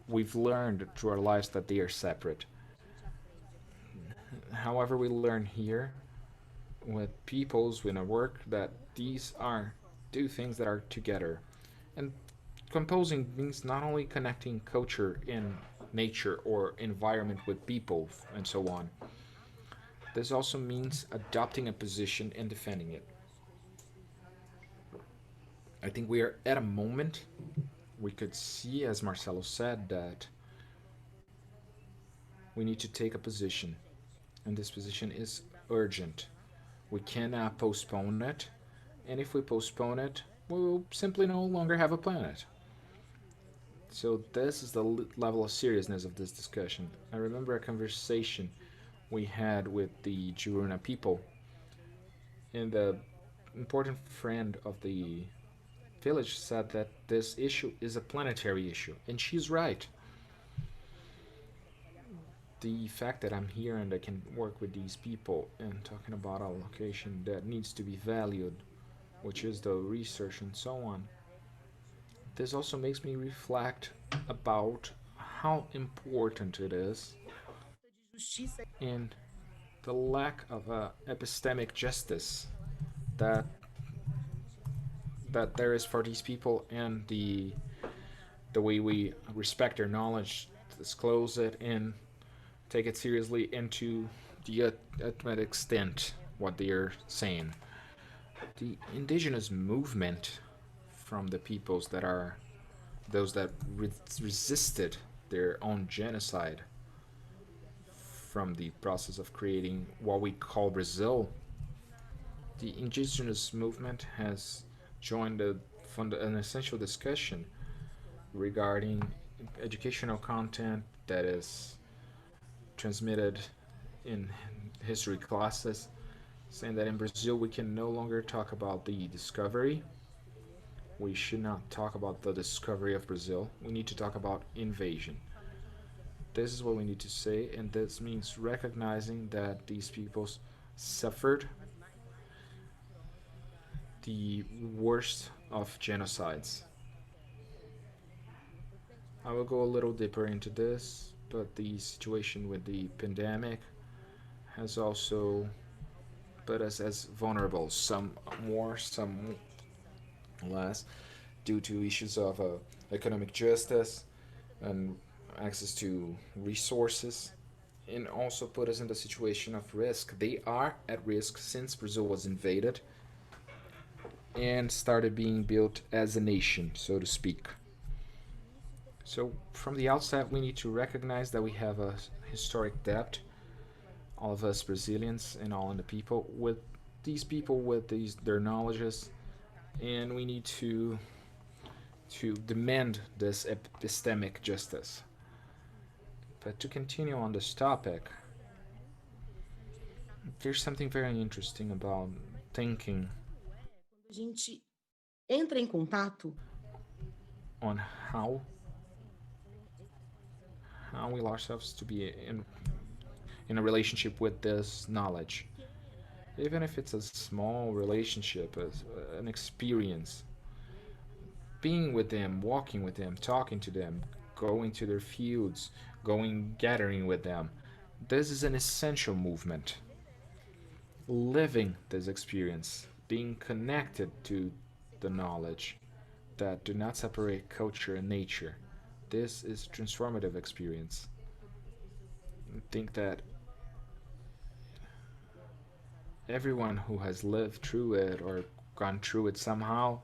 we've learned through our lives that they are separate. However, we learn here with peoples in our work that these are two things that are together. And composing means not only connecting culture in nature or environment with people and so on. This also means adopting a position and defending it. I think we are at a moment we could see, as Marcelo said, that we need to take a position, and this position is urgent. We cannot postpone it, and if we postpone it, we will simply no longer have a planet. So this is the level of seriousness of this discussion. I remember a conversation we had with the Juruna people, and the important friend of the village said that this issue is a planetary issue, and she's right. The fact that I'm here and I can work with these people and talking about a location that needs to be valued, which is the research and so on, this also makes me reflect about how important it is and the lack of epistemic justice that there is for these people, and the way we respect their knowledge, disclose it, and take it seriously, and to the ultimate extent what they are saying. The indigenous movement from the peoples that are those that resisted their own genocide from the process of creating what we call Brazil, the indigenous movement has joined an essential discussion regarding educational content that is transmitted in history classes, saying that in Brazil we can no longer talk about the discovery. We should not talk about the discovery of Brazil. We need to talk about invasion. This is what we need to say, and this means recognizing that these peoples suffered the worst of genocides. I will go a little deeper into this, but the situation with the pandemic has also put us as vulnerable, some more, some less, due to issues of economic justice and access to resources, and also put us in the situation of risk. They are at risk since Brazil was invaded and started being built as a nation, so to speak. So from the outset, we need to recognize that we have a historic debt. all of us Brazilians and all of the people with their knowledges, and we need to demand this epistemic justice. But to continue on this topic, there's something very interesting about thinking A gente entra em contato on how we allow ourselves to be in a relationship with this knowledge, even if it's a small relationship, as an experience, being with them, walking with them, talking to them, going to their fields, gathering with them. This is an essential movement. Living this experience, being connected to the knowledge that do not separate culture and nature. This is a transformative experience. I think that everyone who has lived through it or gone through it somehow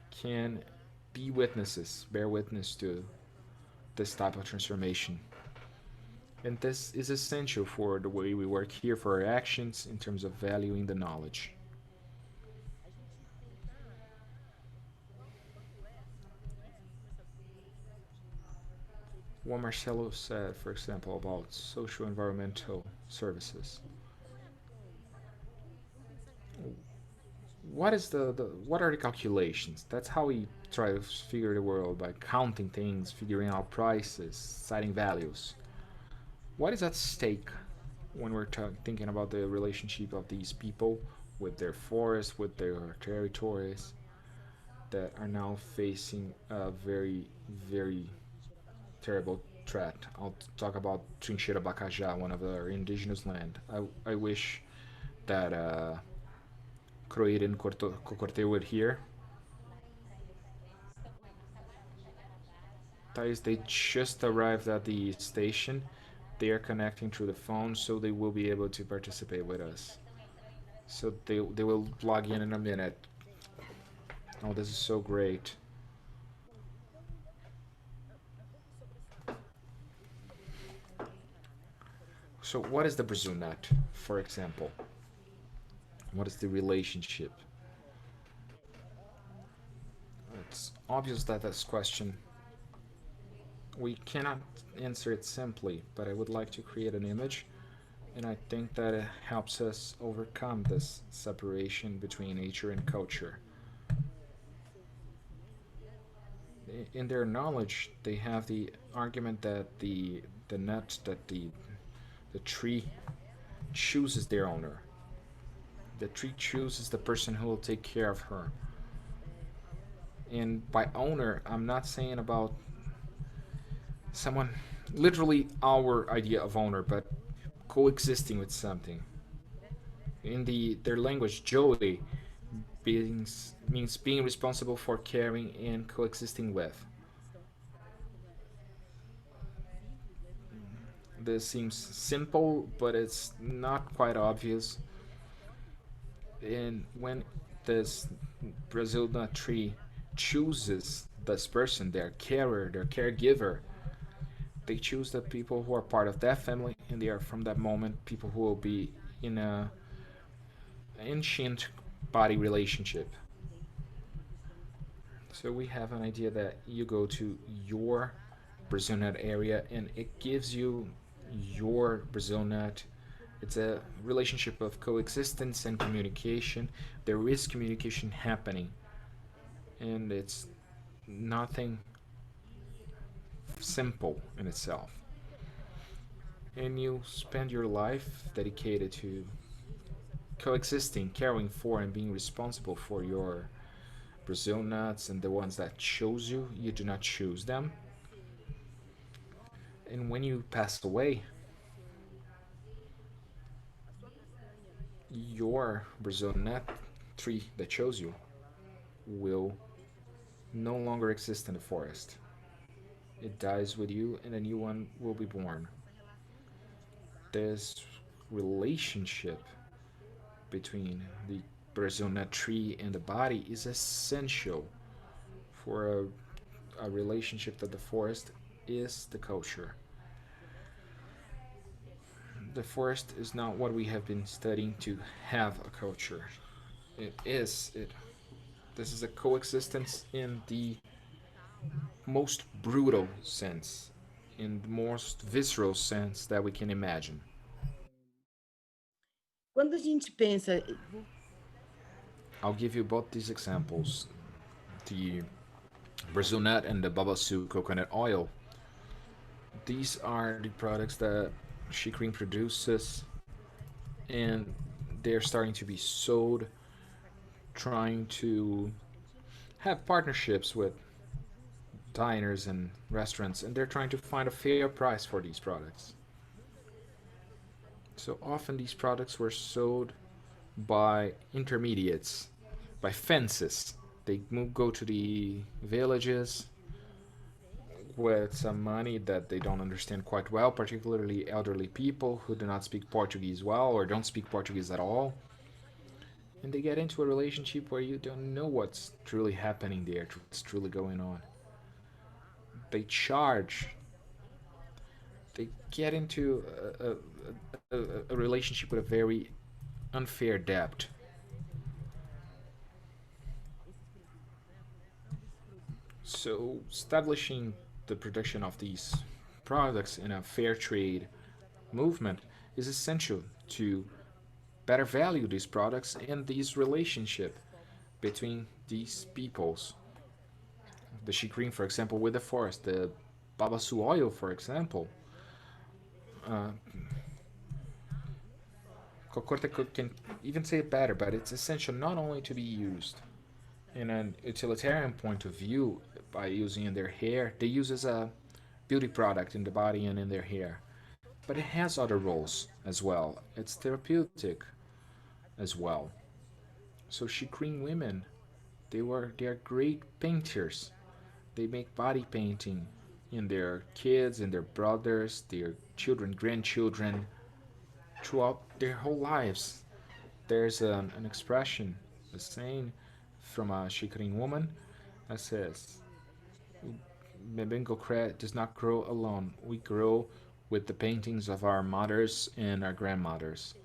can be witnesses, bear witness to this type of transformation. And this is essential for the way we work here, for our actions in terms of valuing the knowledge. What Marcelo said, for example, about socio-environmental services. What are the calculations? That's how we try to figure the world, by counting things, figuring out prices, citing values. What is at stake when we're thinking about the relationship of these people with their forests, with their territories that are now facing a very, very terrible threat? I'll talk about Trincheira Bacajá, one of our indigenous land. I wish that Krôire and Kôkôte were here. They just arrived at the station. They are connecting through the phone, so they will be able to participate with us. So they will log in a minute. Oh, this is so great. So what is the Brazil nut, for example? What is the relationship? It's obvious that this question, we cannot answer it simply, but I would like to create an image, and I think that it helps us overcome this separation between nature and culture. In their knowledge, they have the argument that the nut, that the tree chooses their owner. The tree chooses the person who will take care of her. And by owner, I'm not saying about someone, literally our idea of owner, but coexisting with something. In their language, Joey means being responsible for, caring, and coexisting with. This seems simple, but it's not quite obvious. And when this Brazil nut tree chooses this person, their carer, their caregiver, they choose the people who are part of that family, and they are from that moment people who will be in a ancient body relationship. So we have an idea that you go to your Brazil nut area and it gives you your Brazil nut. It's a relationship of coexistence and communication. There is communication happening, and it's nothing simple in itself. And you spend your life dedicated to coexisting, caring for, and being responsible for your Brazil nuts and the ones that chose you. You do not choose them. And when you pass away, your Brazil nut tree that chose you will no longer exist in the forest. It dies with you, and a new one will be born. This relationship between the Brazil nut tree and the body is essential for a relationship that the forest is the culture. the forest is not what we have been studying to have a culture. This is a coexistence in the most brutal sense, in the most visceral sense that we can imagine. Quando a gente pensa, I'll give you both these examples. The Brazil nut and the babassu coconut oil. These are the products that Xikrin produces, and they're starting to be sold, trying to have partnerships with diners and restaurants, and they're trying to find a fair price for these products. So often these products were sold by intermediates, by fences. They go to the villages with some money that they don't understand quite well, particularly elderly people who do not speak Portuguese well or don't speak Portuguese at all. And they get into a relationship where you don't know what's truly happening there, what's truly going on. They charge. They get into a relationship with a very unfair debt. So establishing the production of these products in a fair trade movement is essential to better value these products and this relationship between these peoples. The Xikrin, for example, with the forest, the babassu oil, for example. Kôkôte can even say it better, but it's essential not only to be used in an utilitarian point of view by using in their hair, they use as a beauty product in the body and in their hair, but it has other roles as well. It's therapeutic as well. So Xikrin women, they are great painters. They make body painting in their kids, in their brothers, their children, grandchildren, throughout their whole lives. There's an expression, a saying from a Xikrin woman that says, Kôkôte does not grow alone. We grow with the paintings of our mothers and our grandmothers.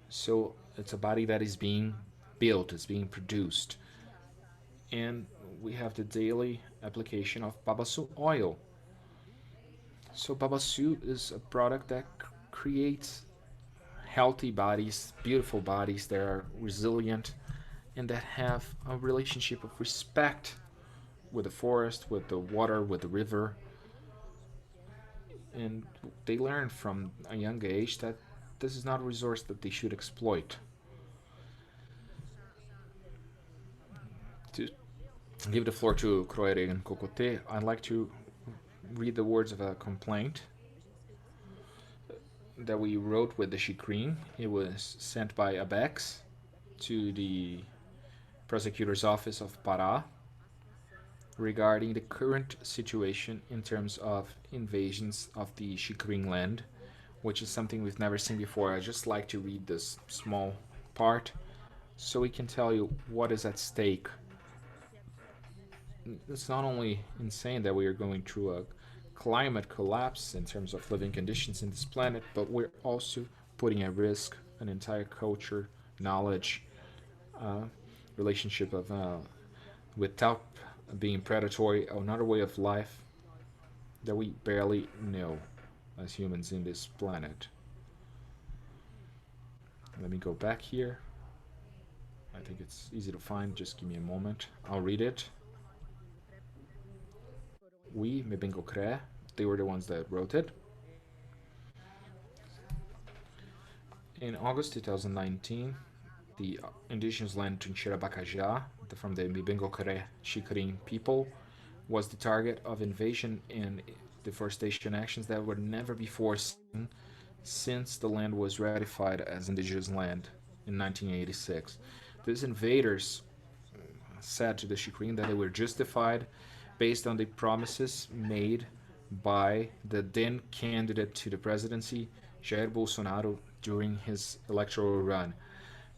So it's a body that is being built, is being produced. And we have the daily application of babassu oil. So babassu is a product that creates healthy bodies, beautiful bodies that are resilient and that have a relationship of respect with the forest, with the water, with the river. And they learn from a young age that this is not a resource that they should exploit. To give the floor to Krôire and Kôkôte, I'd like to read the words of a complaint that we wrote with the Xikrin. It was sent by Abex to the prosecutor's office of Pará regarding the current situation in terms of invasions of the Xikrin land, which is something we've never seen before. I just like to read this small part so we can tell you what is at stake. It's not only insane that we are going through a climate collapse in terms of living conditions in this planet, but we're also putting at risk an entire culture, knowledge, relationship of without being predatory, another way of life that we barely know as humans in this planet. Let me go back here. I think it's easy to find. Just give me a moment. I'll read it. We, Kôkôte, they were the ones that wrote it. In August 2019, the indigenous land Trincheira Bacajá, from the Kôkôte Xikrin people, was the target of invasion and deforestation actions that were never before seen since the land was ratified as indigenous land in 1986. These invaders said to the Xikrin that they were justified based on the promises made by the then candidate to the presidency, Jair Bolsonaro, during his electoral run.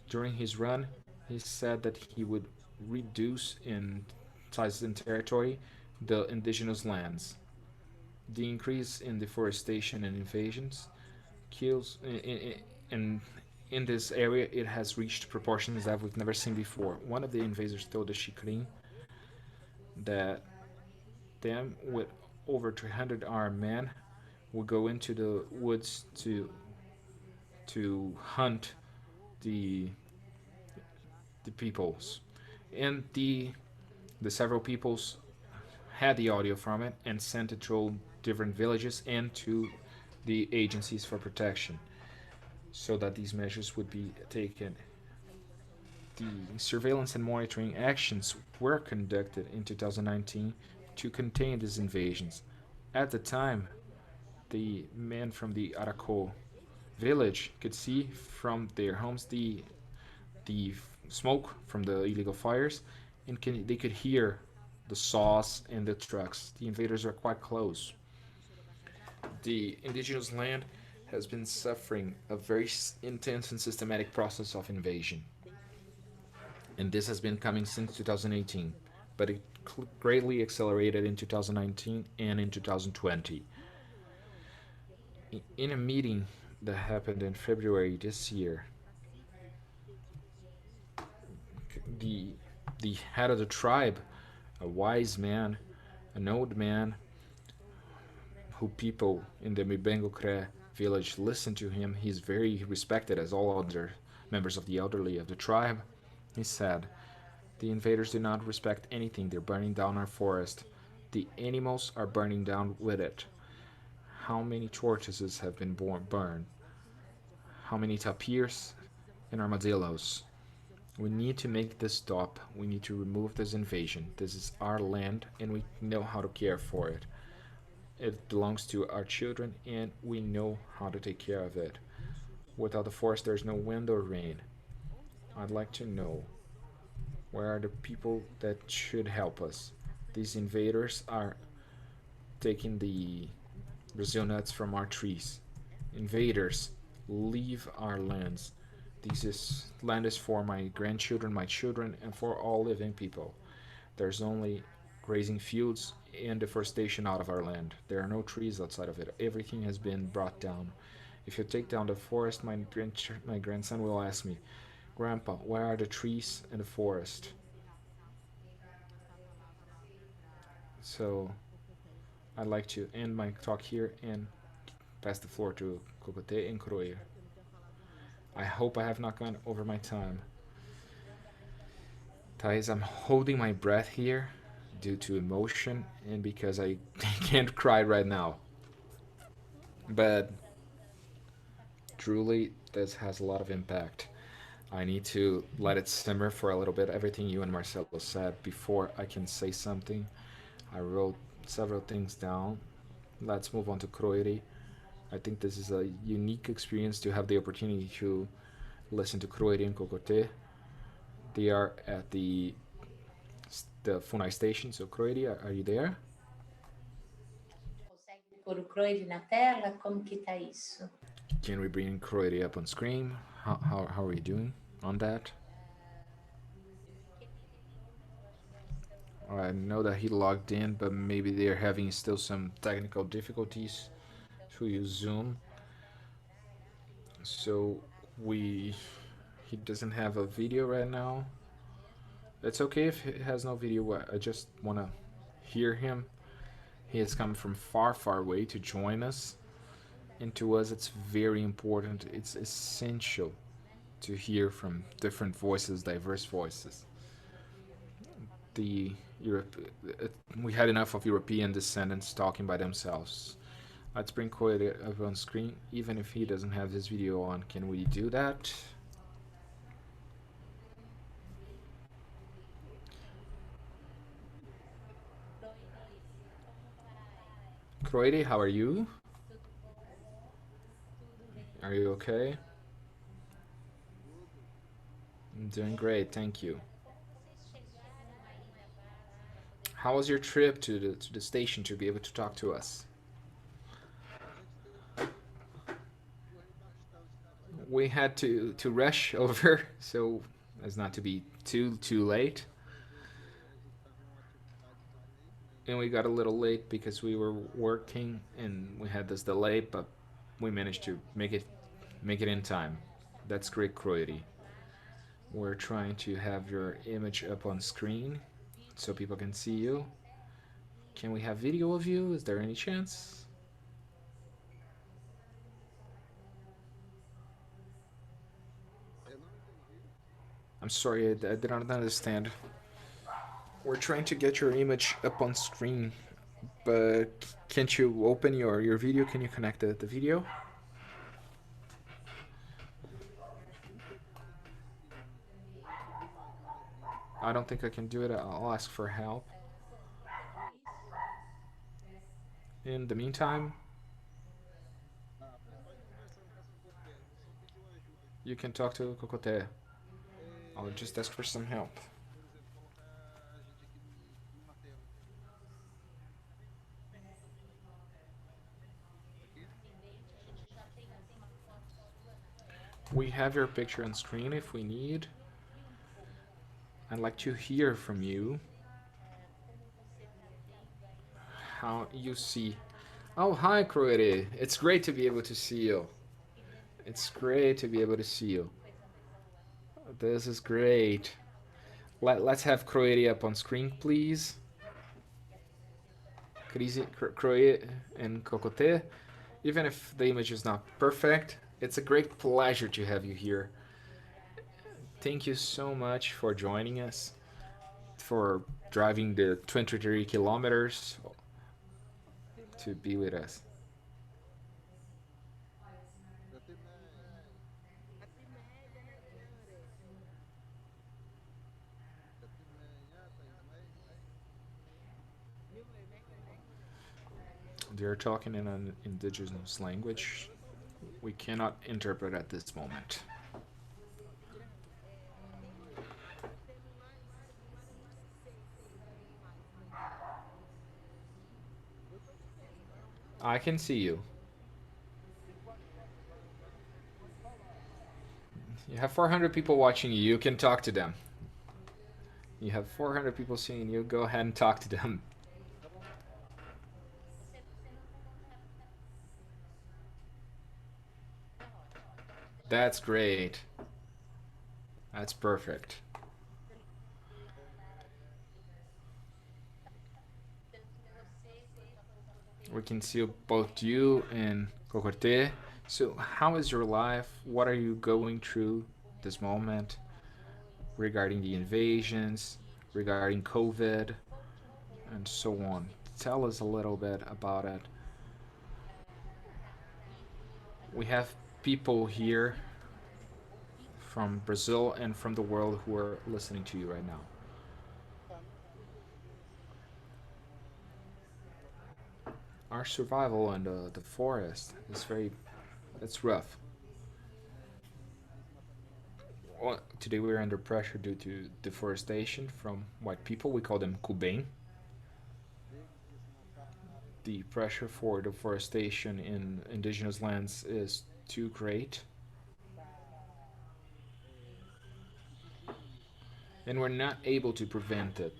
During his run, he said that he would reduce in size and territory the indigenous lands. The increase in deforestation and invasions kills, and in this area it has reached proportions that we've never seen before. One of the invaders told the Xikrin that them with over 300 armed men would go into the woods to hunt the peoples, and the several peoples had the audio from it and sent it to different villages and to the agencies for protection so that these measures would be taken. The surveillance and monitoring actions were conducted in 2019 to contain these invasions. At the time, the men from the Aracô village could see from their homes the smoke from the illegal fires, and they could hear the saws and the trucks. The invaders are quite close. The indigenous land has been suffering a very intense and systematic process of invasion, and this has been coming since 2018, but it greatly accelerated in 2019 and in 2020. In a meeting that happened in February this year, the head of the tribe, a wise man, an old man, who people in the Mibengo Krôire village listen to him. He's very respected as all other members of the elderly of the tribe. He said, the invaders do not respect anything. They're burning down our forest. The animals are burning down with it. How many tortoises have been burned? How many tapirs and armadillos? We need to make this stop. We need to remove this invasion. This is our land, and we know how to care for it. It belongs to our children, and we know how to take care of it. Without the forest, there's no wind or rain. I'd like to know, where are the people that should help us? These invaders are taking the Brazil nuts from our trees. Invaders, leave our lands. Land is for my grandchildren, my children, and for all living people. There's only grazing fields and deforestation out of our land. There are no trees outside of it. Everything has been brought down. If you take down the forest, my grandson will ask me, Grandpa, where are the trees and the forest? So I'd like to end my talk here and pass the floor to Kôkôte and Krôire. I hope I have not gone over my time. Thais, I'm holding my breath here due to emotion and because I can't cry right now. But truly, this has a lot of impact. I need to let it simmer for a little bit. Everything you and Marcelo said before I can say something. I wrote several things down. Let's move on to Krôire. I think this is a unique experience to have the opportunity to listen to Krôire and Kôkôte. They are at the Funai station. So Krôire, are you there? Consegue pôr o Krôire na tela? Como que tá isso? Can we bring Krôire up on screen? How are we doing on that? I know that he logged in, but maybe they're having still some technical difficulties to use Zoom. So he doesn't have a video right now. It's okay if he has no video. I just want to hear him. He has come from far away to join us. And to us, it's very important. It's essential to hear from different voices, diverse voices. We had enough of European descendants talking by themselves. Let's bring Krôire up on screen, even if he doesn't have his video on. Can we do that? Krôire, how are you? Are you okay? I'm doing great, thank you. How was your trip to the station to be able to talk to us? We had to rush over so as not to be too late. And we got a little late because we were working and we had this delay, but we managed to make it in time. That's great, Krôire. We're trying to have your image up on screen so people can see you. Can we have video of you? Is there any chance? I'm sorry, I did not understand. We're trying to get your image up on screen, but can't you open your video? Can you connect the video? I don't think I can do it. I'll ask for help. In the meantime, you can talk to Kôkôte. I'll just ask for some help. We have your picture on screen if we need. I'd like to hear from you how you see. Oh, hi, Krôire. It's great to be able to see you. It's great to be able to see you. This is great. Let's have Krôire up on screen, please. Krôire and Kôkôte. Even if the image is not perfect, it's a great pleasure to have you here. Thank you so much for joining us, for driving the 23 kilometers to be with us. They're talking in an indigenous language. We cannot interpret at this moment. I can see you. You have 400 people watching you. You can talk to them. You have 400 people seeing you. Go ahead and talk to them. That's great. That's perfect. We can see both you and Kôkôte. So how is your life? What are you going through this moment regarding the invasions, regarding COVID, and so on? Tell us a little bit about it. We have people here from Brazil and from the world who are listening to you right now. Our survival in the forest is it's rough. Well, today we're under pressure due to deforestation from white people. We call them Kubem. The pressure for deforestation in indigenous lands is too great. And we're not able to prevent it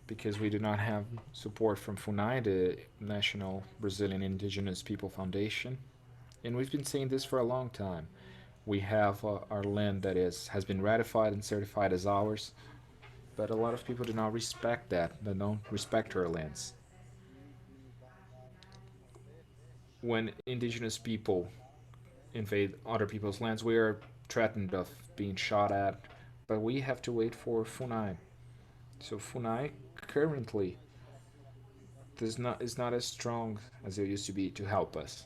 because we do not have support from FUNAI, the National Brazilian Indigenous People Foundation. And we've been saying this for a long time. We have our land that has been ratified and certified as ours, but a lot of people do not respect that. They don't respect our lands. When indigenous people invade other people's lands, we are threatened of being shot at, but we have to wait for FUNAI. So FUNAI currently is not as strong as it used to be to help us,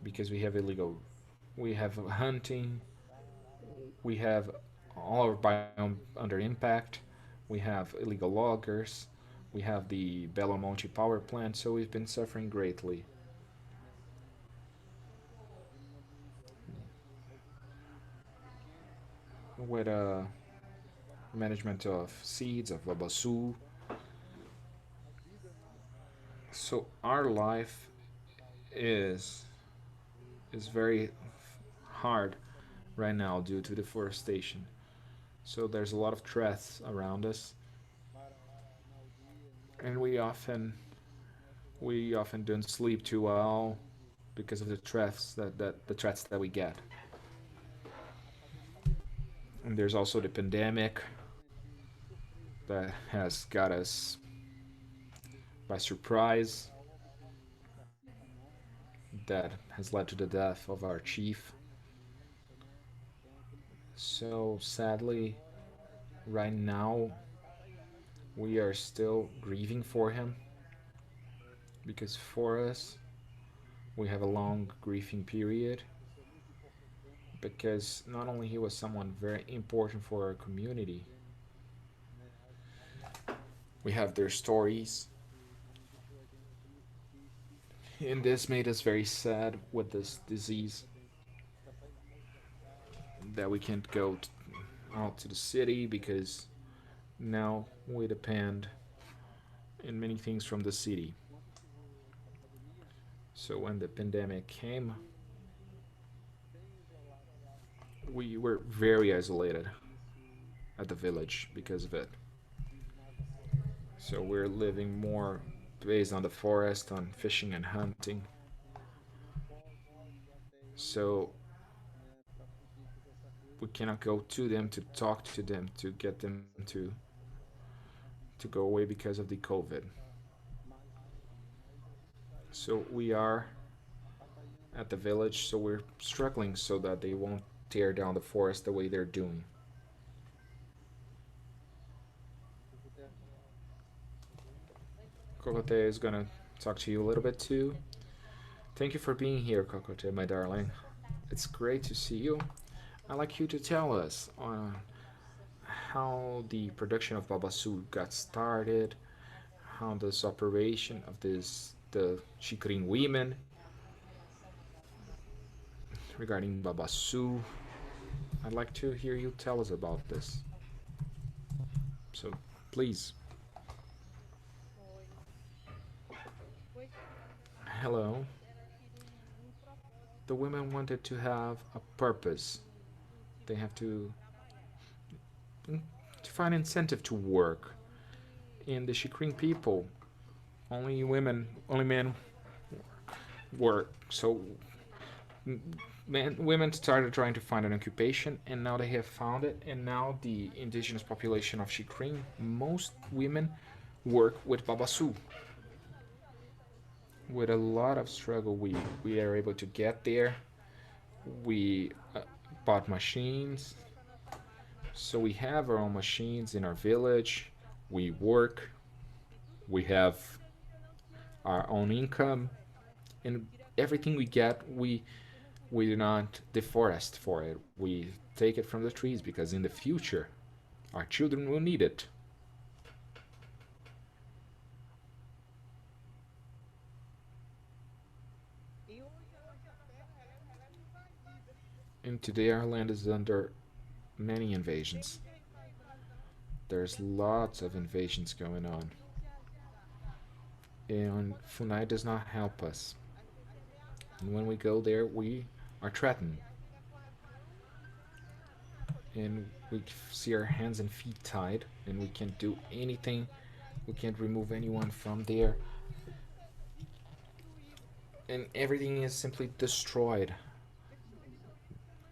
because we have hunting, we have all our biome under impact, we have illegal loggers, we have the Belo Monte power plant, so we've been suffering greatly. With management of seeds, of babassu. So our life is very hard right now due to deforestation. So there's a lot of threats around us, and we often We often don't sleep too well because of the threats that we get. And there's also the pandemic that has got us by surprise, that has led to the death of our chief. So sadly, right now, we are still grieving for him, because for us, we have a long grieving period, because not only he was someone very important for our community, we have their stories, and this made us very sad with this disease, that we can't go out to the city because now we depend in many things from the city. So when the pandemic came, we were very isolated at the village because of it. So we're living more based on the forest, on fishing and hunting. So we cannot go to them to talk to them to get them to go away because of the COVID. So we are at the village, so we're struggling so that they won't tear down the forest the way they're doing. Kôkôte is gonna talk to you a little bit too. Thank you for being here, Kôkôte, my darling. It's great to see you. I'd like you to tell us how the production of babassu got started, how this operation of the Xikrin women regarding babassu. I'd like to hear you tell us about this. So, please. Hello. The women wanted to have a purpose. They have to find incentive to work. In the Xikrin people, only men work. So women started trying to find an occupation, and now they have found it. And now the indigenous population of Xikrin, most women work with babassu. With a lot of struggle, we are able to get there. We bought machines, so we have our own machines in our village. We work, we have our own income, and everything we get, we do not deforest for it. We take it from the trees, because in the future our children will need it. And today our land is under many invasions. There's lots of invasions going on. And FUNAI does not help us. And when we go there, we are threatened. And we see our hands and feet tied, and we can't do anything. We can't remove anyone from there. And everything is simply destroyed.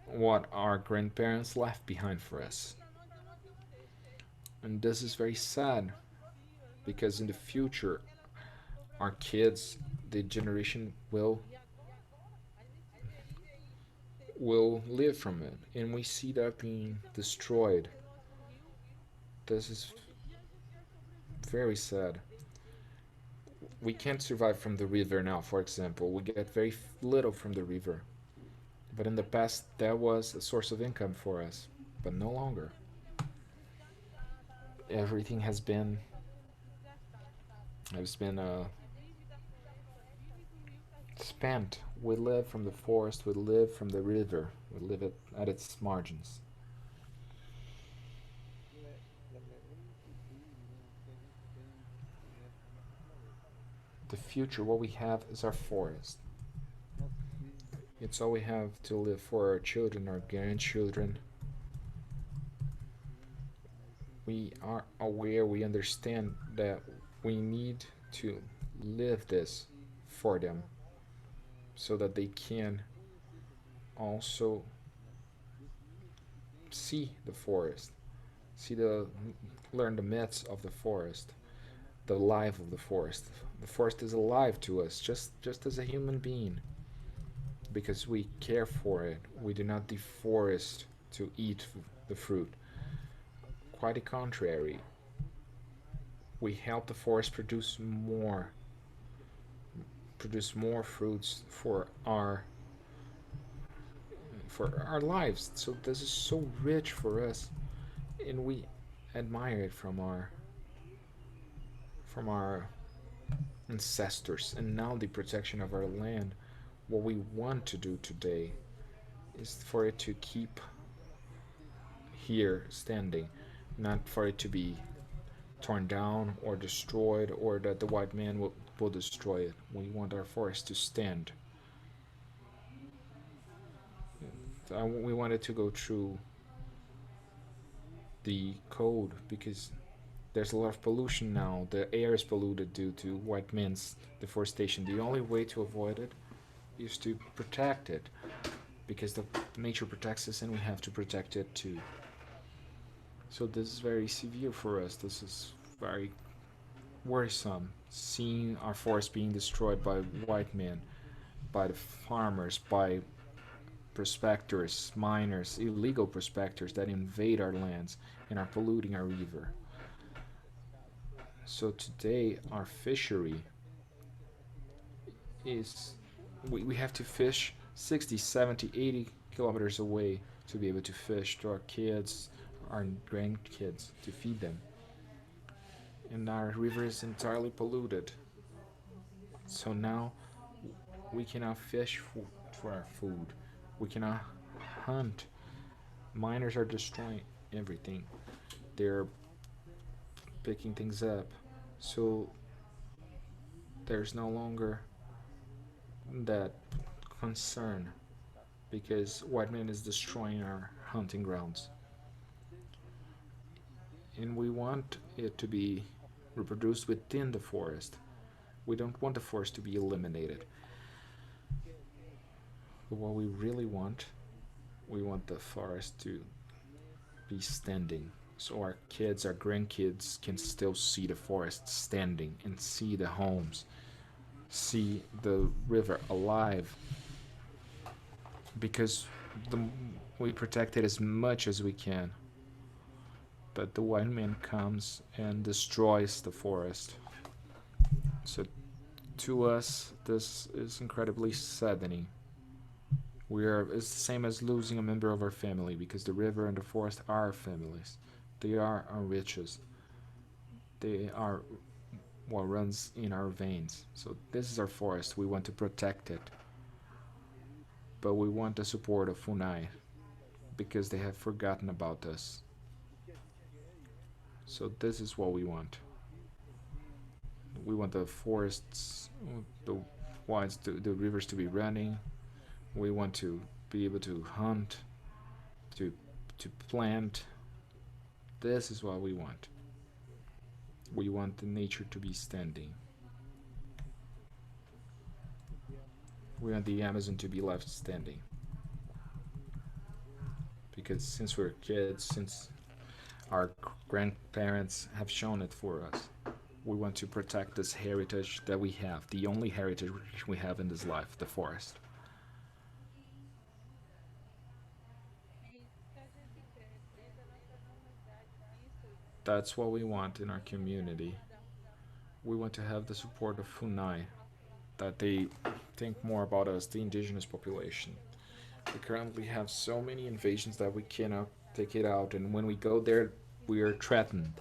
What our grandparents left behind for us. And this is very sad, because in the future, our kids, the generation will live from it, and we see that being destroyed. This is very sad. We can't survive from the river now, for example. We get very little from the river. But in the past, that was a source of income for us, but no longer. Everything has been spent. We live from the forest, we live from the river, we live at its margins. The future, what we have is our forest. It's all we have to live for our children, our grandchildren. We are aware, we understand that we need to live this for them so that they can also see the forest, learn the myths of the forest, the life of the forest. The forest is alive to us, just as a human being, because we care for it. We do not deforest to eat the fruit. Quite the contrary. We help the forest produce more fruits for our lives. So this is so rich for us, and we admire it from our ancestors. And now the protection of our land, what we want to do today is for it to keep here standing, not for it to be torn down or destroyed, or that the white man will destroy it. We want our forest to stand. We wanted to go through the code because there's a lot of pollution now. The air is polluted due to white men's deforestation. The only way to avoid it is to protect it, because the nature protects us and we have to protect it too. So this is very severe for us. This is very worrisome, seeing our forest being destroyed by white men, by the farmers, by prospectors, miners, illegal prospectors that invade our lands and are polluting our river. So today our fishery is, we have to fish 60, 70, 80 kilometers away to be able to fish to our kids, our grandkids, to feed them. And our river is entirely polluted. So now we cannot fish for our food. We cannot hunt. Miners are destroying everything. They're picking things up. So there's no longer that concern, because white man is destroying our hunting grounds. And we want it to be reproduced within the forest. We don't want the forest to be eliminated. But what we really want, we want the forest to be standing, so our kids, our grandkids can still see the forest standing and see the homes, see the river alive, because we protect it as much as we can. But the white man comes and destroys the forest. So to us, this is incredibly saddening. It's the same as losing a member of our family, because the river and the forest are our families. They are our riches. They are what runs in our veins. So this is our forest. We want to protect it. But we want the support of FUNAI, because they have forgotten about us. So this is what we want. We want the forests, the rivers to be running. We want to be able to hunt, to plant. This is what we want. We want the nature to be standing. We want the Amazon to be left standing. Because since we're kids, since our grandparents have shown it for us, we want to protect this heritage that we have, the only heritage we have in this life, the forest. That's what we want in our community. We want to have the support of FUNAI, that they think more about us, the indigenous population. We currently have so many invasions that we cannot take it out, and when we go there, we are threatened.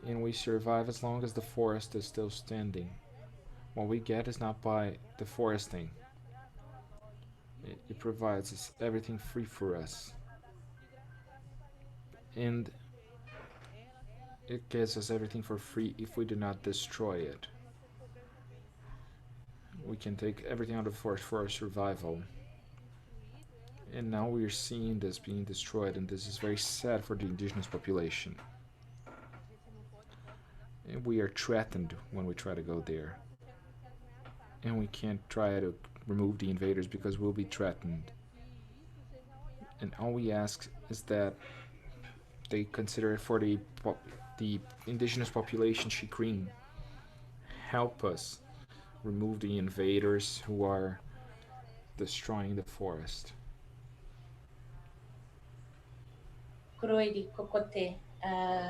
And we survive as long as the forest is still standing. What we get is not by deforesting. It provides us everything free for us. And it gives us everything for free if we do not destroy it. We can take everything out of the forest for our survival. And now we are seeing this being destroyed, and this is very sad for the indigenous population. And we are threatened when we try to go there. And we can't try to remove the invaders because we'll be threatened. And all we ask is that they consider it for the indigenous population Xikrin. Help us remove the invaders who are destroying the forest. Krôire, Kôkôte,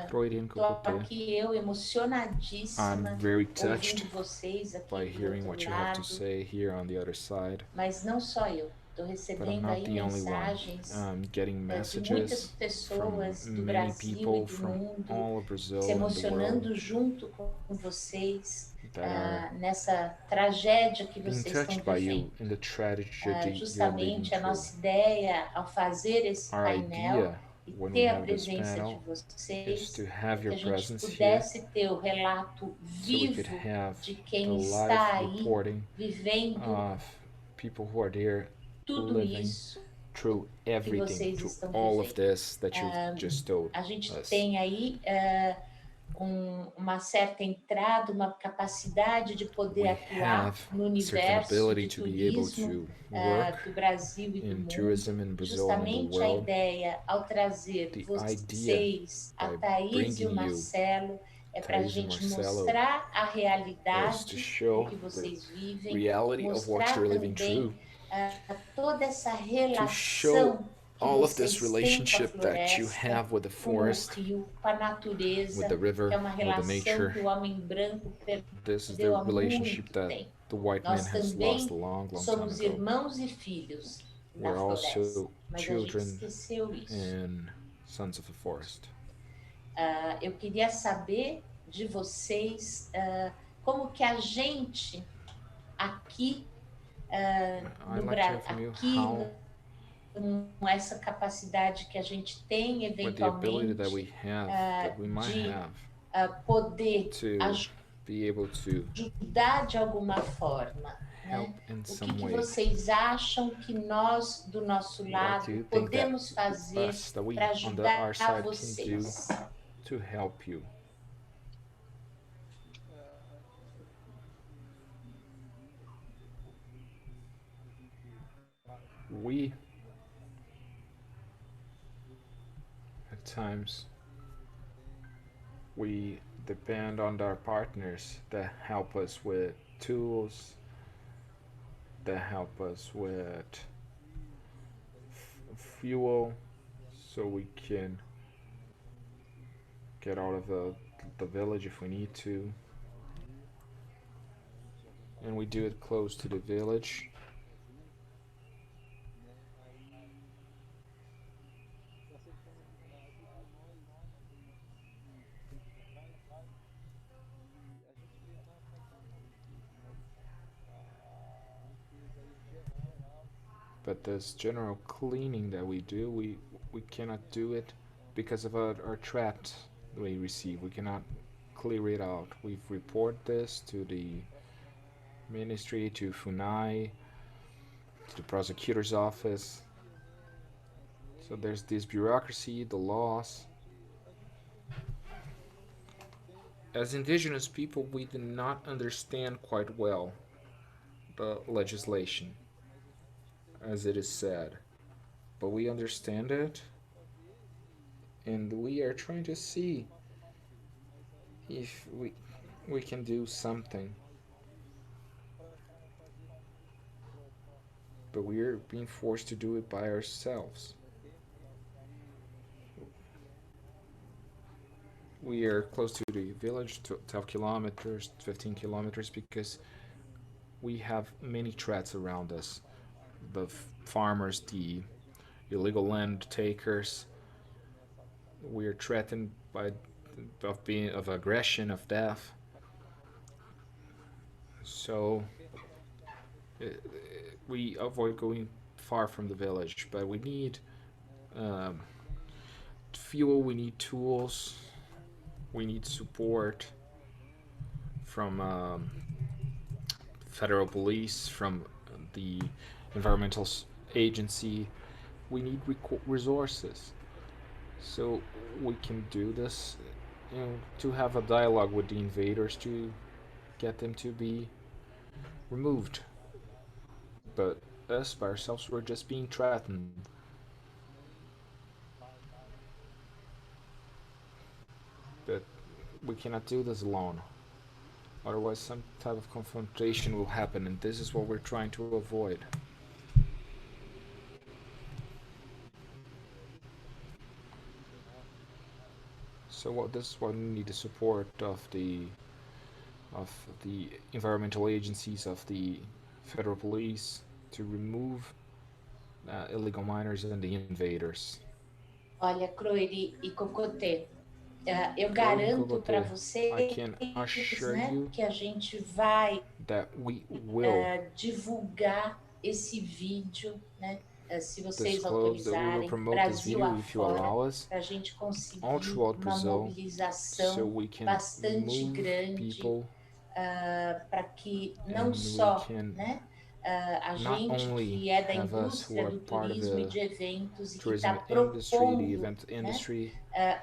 Krôire and tô Kôkôte, aqui eu emocionadíssima I'm very touched ouvindo vocês aqui by do hearing outro what you have to lado, say here on the other side. mas não só eu, tô But I'm recebendo not aí the only one. mensagens I'm getting de muitas messages from pessoas do many Brasil e people do from mundo all of Brazil se and the emocionando world junto com vocês that are nessa tragédia que being vocês estão touched by you vivendo. in the tragedy you're living Justamente a through. nossa ideia ao fazer esse Our painel idea e when we ter a have this presença de panel is vocês, to have que your a gente presence here pudesse ter o relato so we could vivo have de the quem live está aí reporting vivendo of people who are there tudo living isso through que everything, vocês through estão all of vivendo. this that you've just told A gente us. tem aí uma certa entrada, uma capacidade de poder We atuar have no a certain universo ability de to be able turismo to work do Brasil e do in mundo. tourism in Brazil and in the Justamente a world. ideia ao trazer The vocês, a by Thaís e bringing o you, Marcelo, é para a Thaís and gente Marcelo, mostrar a is to realidade do show que the vocês vivem, reality of what mostrar you're living também through, toda essa to show relação que all of this vocês têm com a relationship that you floresta, have with the com o forest, rio, com a natureza, with the river, que é uma with the relação nature. que o homem branco This is the perdeu há relationship muito that tempo. the white man Nós has lost também a long time somos ago. irmãos e filhos na We're floresta, also mas a gente children esqueceu isso. and sons of the forest. Eu queria saber de vocês como que a gente aqui no I'd like to Brasil, hear from you aqui how, com essa capacidade que a gente tem with the ability that eventualmente we have, that we might de have, poder to be able to ajudar de alguma forma, help né? in O some que way. vocês acham que nós, do nosso What do lado, you think that podemos fazer best that we para on ajudar our side can do vocês? to help you? We at times we depend on our partners that help us with tools, that help us with fuel, so we can get out of the village if we need to. And we do it close to the village. But this general cleaning that we do, we cannot do it because of our traps we receive. We cannot clear it out. We've reported this to the ministry, to FUNAI, to the prosecutor's office. So there's this bureaucracy, the laws. As indigenous people, we do not understand quite well the legislation, as it is said, but we understand it, and we are trying to see if we can do something. But we are being forced to do it by ourselves. We are close to the village, 12 kilometers, 15 kilometers, because we have many threats around us. The farmers, the illegal land takers. We are threatened of aggression, of death. So we avoid going far from the village, but we need fuel, we need tools, we need support from federal police, from the environmental agency. We need resources, so we can do this to have a dialogue with the invaders to get them to be removed. But us by ourselves, we're just being threatened. But we cannot do this alone. Otherwise, some type of confrontation will happen, and this is what we're trying to avoid. So this is why we need the support of the environmental agencies, of the federal police, to remove illegal miners and the invaders. Olha, Krôire e Kôkôte, eu garanto para vocês, né, que a gente vai divulgar esse vídeo, né, se vocês autorizarem, Brasil afora, para a gente conseguir uma mobilização bastante grande, para que não só, né, a gente que é da indústria do turismo e de eventos e que está propondo, né,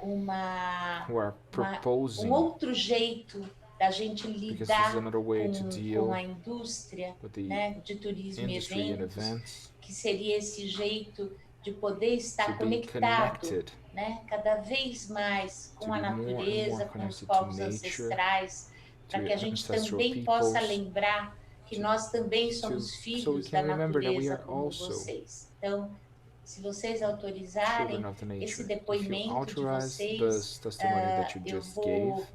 um outro jeito da gente lidar com a indústria, né, de turismo e eventos, que seria esse jeito de poder estar conectado, né, cada vez mais com a natureza, com os povos ancestrais, para que a gente também possa lembrar que nós também somos filhos da natureza como vocês. Então, se vocês autorizarem esse depoimento de vocês, eu vou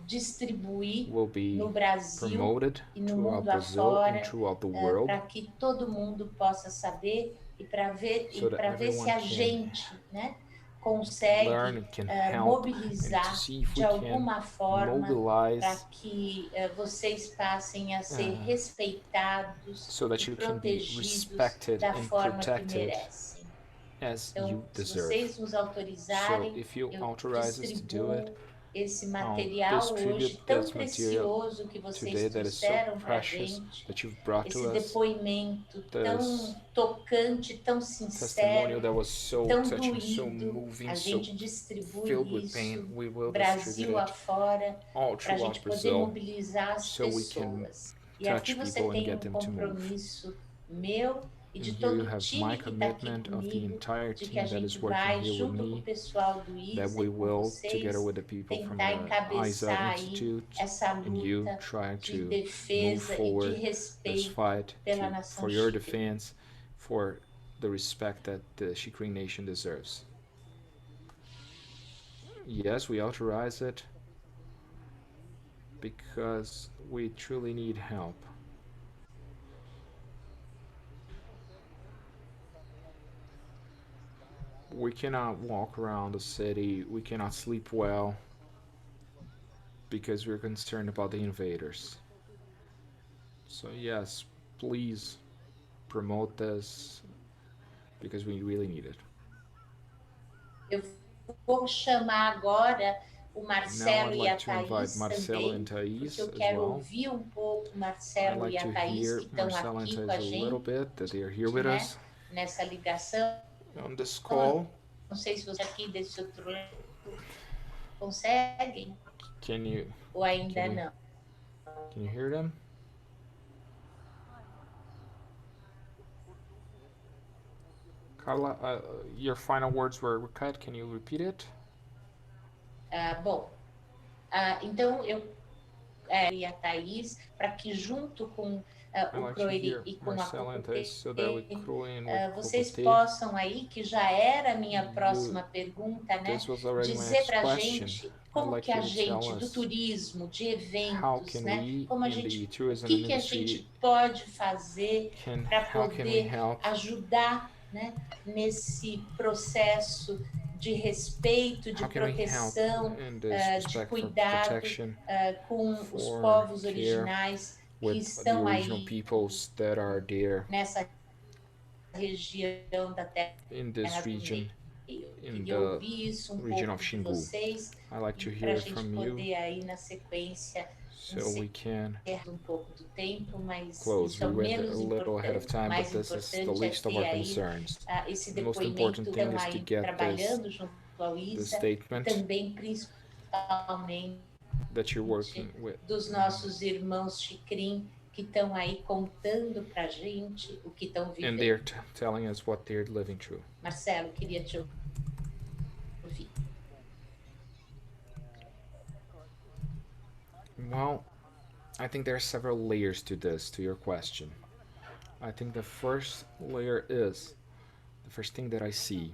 distribuir no Brasil e no mundo afora, para que todo mundo possa saber e para ver se a gente, né, consegue mobilizar de alguma forma para que vocês passem a ser respeitados e protegidos da forma que merecem. Então, se vocês nos autorizarem, eu distribuo esse material hoje tão precioso que vocês trouxeram para a gente, esse depoimento tão tocante, tão sincero, tão doído, a gente distribui isso Brasil afora, para a gente poder mobilizar as pessoas. E aqui você tem um compromisso meu e de todo o time que está aqui comigo, de que a gente vai, junto com o pessoal do ISA e com vocês, tentar encabeçar aí essa luta de defesa e de respeito pela nação Xikrin. For the respect that the Xikrin nation deserves. Yes, we authorize it because we truly need help. We cannot walk around the city, we cannot sleep well, because we're concerned about the invaders. So yes, please promote this, because we really need it. Eu vou chamar agora o Marcelo e a Thaís também, porque eu quero ouvir um pouco o Marcelo e a Thaís que estão aqui com a gente, né, nessa ligação. On this call. Não sei se você aqui desse outro lado conseguem. Ou ainda não. Can you hear them? Carla, your final words were cut. Can you repeat it? Bom, então eu e a Thaís, para que junto com o Krôire e com a Kôkôte, vocês possam aí, que já era a minha próxima pergunta, né, dizer para a gente como que a gente, do turismo, de eventos, né, como a gente, o que a gente pode fazer para poder ajudar, né, nesse processo de respeito, de proteção, de cuidado com os povos originais que estão aí nessa região da Terra do Meio. Queria ouvir isso um pouco de vocês, para a gente poder aí na sequência encerrar um pouco do tempo, mas isso é o menos importante. O mais importante é ter aí esse depoimento, estão aí trabalhando junto ao ISA, também principalmente that you're working with. Dos nossos irmãos Xikrin que estão aí contando pra gente o que estão vivendo. And they're telling us what they're living through. Marcelo, queria te ouvir. Well, I think there are several layers to this, to your question. I think the first layer is, the first thing that I see,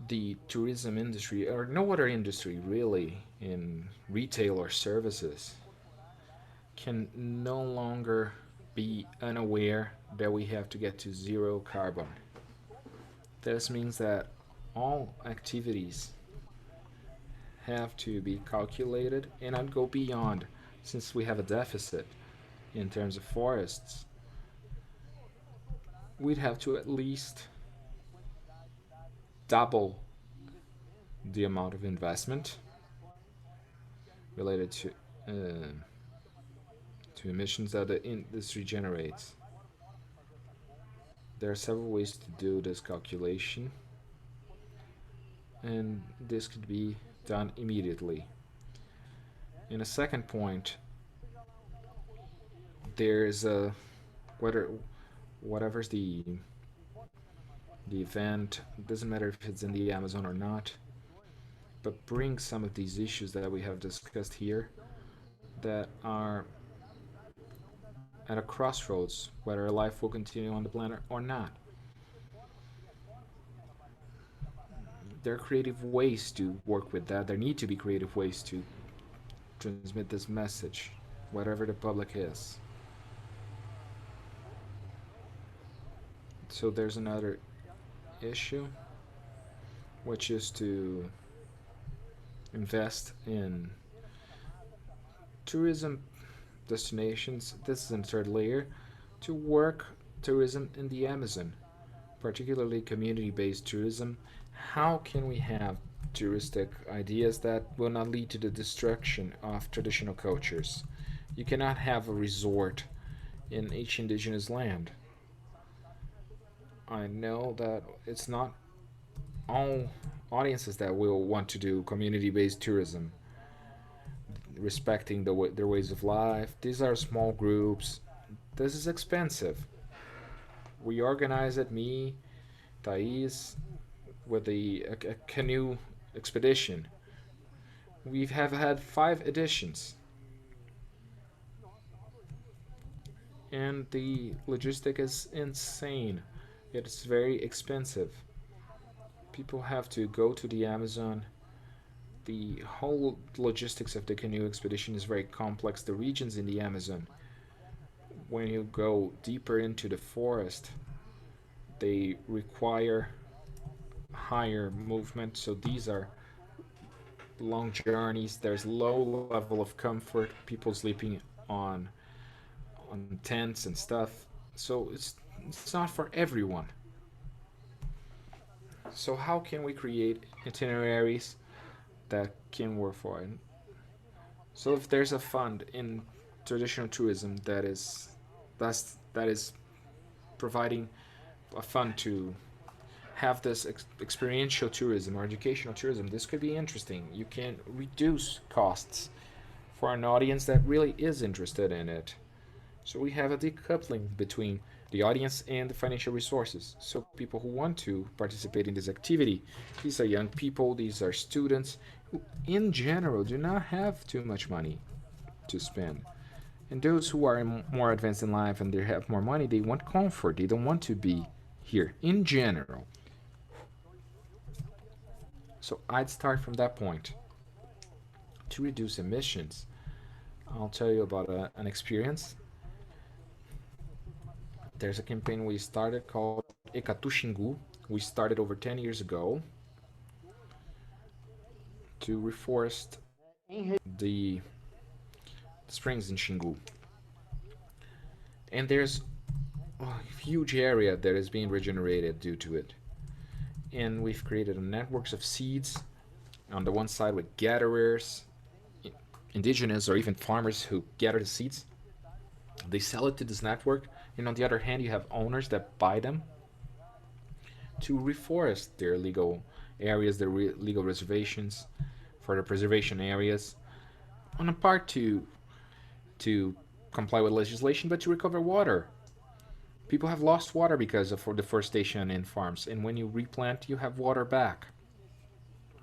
the tourism industry, or no other industry really, in retail or services, can no longer be unaware that we have to get to zero carbon. This means that all activities have to be calculated and not go beyond, since we have a deficit in terms of forests. We'd have to at least double the amount of investment related to emissions that the industry generates. There are several ways to do this calculation, and this could be done immediately. In a second point, there's a whatever's the event, it doesn't matter if it's in the Amazon or not, but bring some of these issues that we have discussed here that are at a crossroads, whether life will continue on the planet or not. There are creative ways to work with that. There need to be creative ways to transmit this message, whatever the public is. So there's another issue, which is to invest in tourism destinations. This is in the third layer, to work tourism in the Amazon, particularly community-based tourism. How can we have touristic ideas that will not lead to the destruction of traditional cultures? You cannot have a resort in each indigenous land. I know that it's not all audiences that will want to do community-based tourism, respecting their ways of life. These are small groups. This is expensive. We organize it, me, Thais, with a canoe expedition. We have had 5 editions. And the logistic is insane. It's very expensive. People have to go to the Amazon. The whole logistics of the canoe expedition is very complex. The regions in the Amazon, when you go deeper into the forest, they require higher movement. So these are long journeys. There's low level of comfort. People sleeping on tents and stuff. So it's not for everyone. So how can we create itineraries that can work for it? So if there's a fund in traditional tourism that is providing a fund to have this experiential tourism or educational tourism, this could be interesting. You can reduce costs for an audience that really is interested in it. So we have a decoupling between the audience and the financial resources. So people who want to participate in this activity, these are young people, these are students who in general do not have too much money to spend. And those who are more advanced in life and they have more money, they want comfort. They don't want to be here in general. So I'd start from that point. To reduce emissions, I'll tell you about an experience. There's a campaign we started called Ekatu Xingu. We started over 10 years ago to reforest the springs in Xingu. And there's a huge area that is being regenerated due to it. And we've created networks of seeds on the one side with gatherers, indigenous or even farmers who gather the seeds. They sell it to this network, and on the other hand you have owners that buy them to reforest their legal areas, the legal reservations, for the preservation areas, on a part to comply with legislation, but to recover water. People have lost water because of deforestation in farms, and when you replant, you have water back.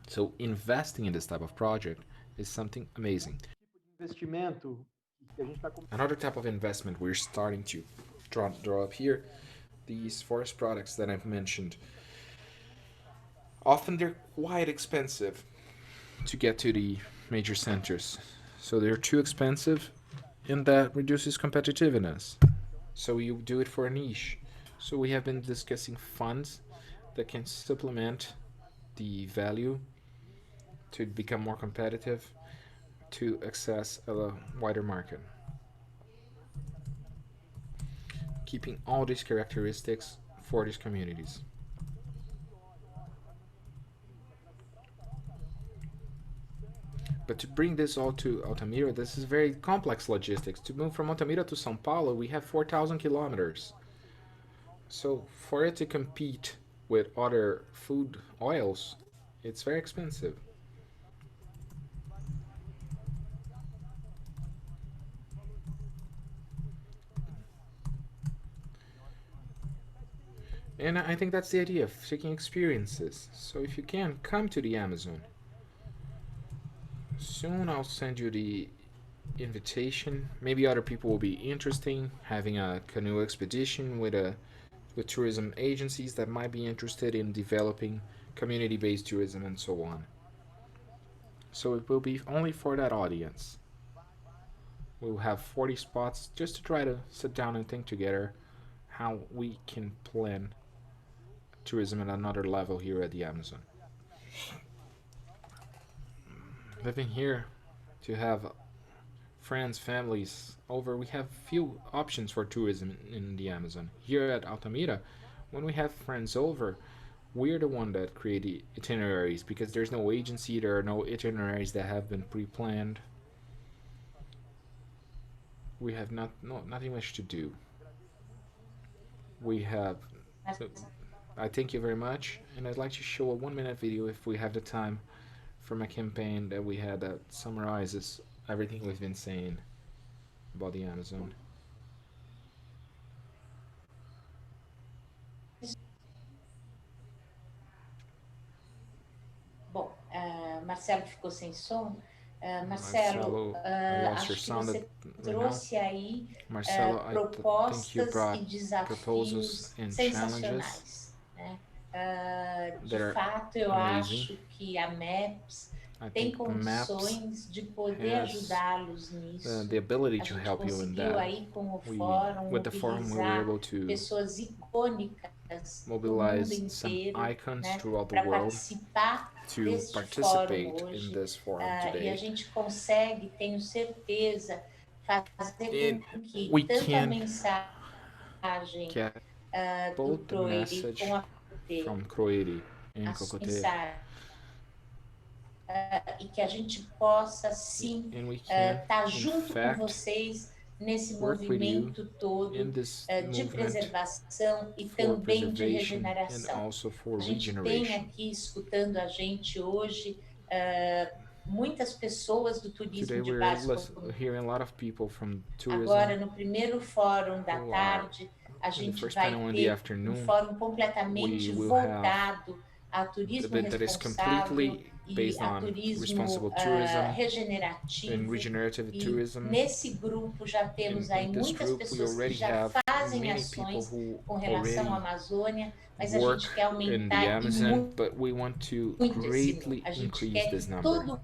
So investing in this type of project is something amazing. Another type of investment we're starting to draw up here, these forest products that I've mentioned. Often they're quite expensive to get to the major centers. So they're too expensive, and that reduces competitiveness. So you do it for a niche. So we have been discussing funds that can supplement the value to become more competitive, to access a wider market. Keeping all these characteristics for these communities. But to bring this all to Altamira, this is very complex logistics. To move from Altamira to São Paulo, we have 4,000 kilometers. So for it to compete with other food oils, it's very expensive. And I think that's the idea of seeking experiences. So if you can, come to the Amazon. Soon I'll send you the invitation. Maybe other people will be interested, having a canoe expedition with tourism agencies that might be interested in developing community-based tourism and so on. So it will be only for that audience. We'll have 40 spots just to try to sit down and think together how we can plan tourism at another level here at the Amazon. Living here, to have friends, families over, we have few options for tourism in the Amazon. Here at Altamira, when we have friends over, we're the one that create the itineraries, because there's no agency, there are no itineraries that have been pre-planned. We have nothing much to do. We have... I thank you very much, and I'd like to show a 1-minute video if we have the time from a campaign that we had that summarizes everything we've been saying about the Amazon. Bom, Marcelo ficou sem som. Marcelo, acho que você trouxe aí propostas e desafios sensacionais, né? De fato, eu acho que a MAPS tem condições de poder ajudá-los nisso. A gente conseguiu aí com o fórum mobilizar pessoas icônicas do mundo inteiro, né, para participar deste fórum hoje. E a gente consegue, tenho certeza, fazer com que tanto a mensagem do Krôire com a Krôire em Kôkôte e que a gente possa sim estar junto com vocês nesse movimento todo de preservação e também de regeneração. A gente tem aqui escutando a gente hoje muitas pessoas do turismo de base. Agora, no primeiro fórum da tarde, a gente vai ter um fórum completamente voltado a turismo responsável e a turismo regenerativo. E nesse grupo já temos aí muitas pessoas que já fazem ações com relação à Amazônia, mas a gente quer aumentar muito esse número. A gente quer que todo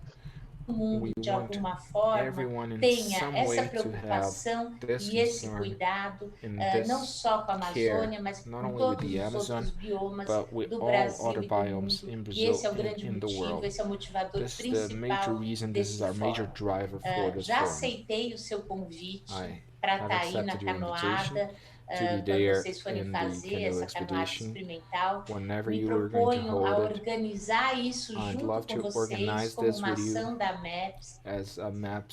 mundo, de alguma forma, tenha essa preocupação e esse cuidado, não só com a Amazônia, mas com todos os outros biomas do Brasil e do mundo. E esse é o grande motivo, esse é o motivador principal desse fórum. Já aceitei o seu convite para estar aí na canoada, quando vocês forem fazer essa canoada experimental. Me proponho a organizar isso junto com vocês, como uma ação da MAPS.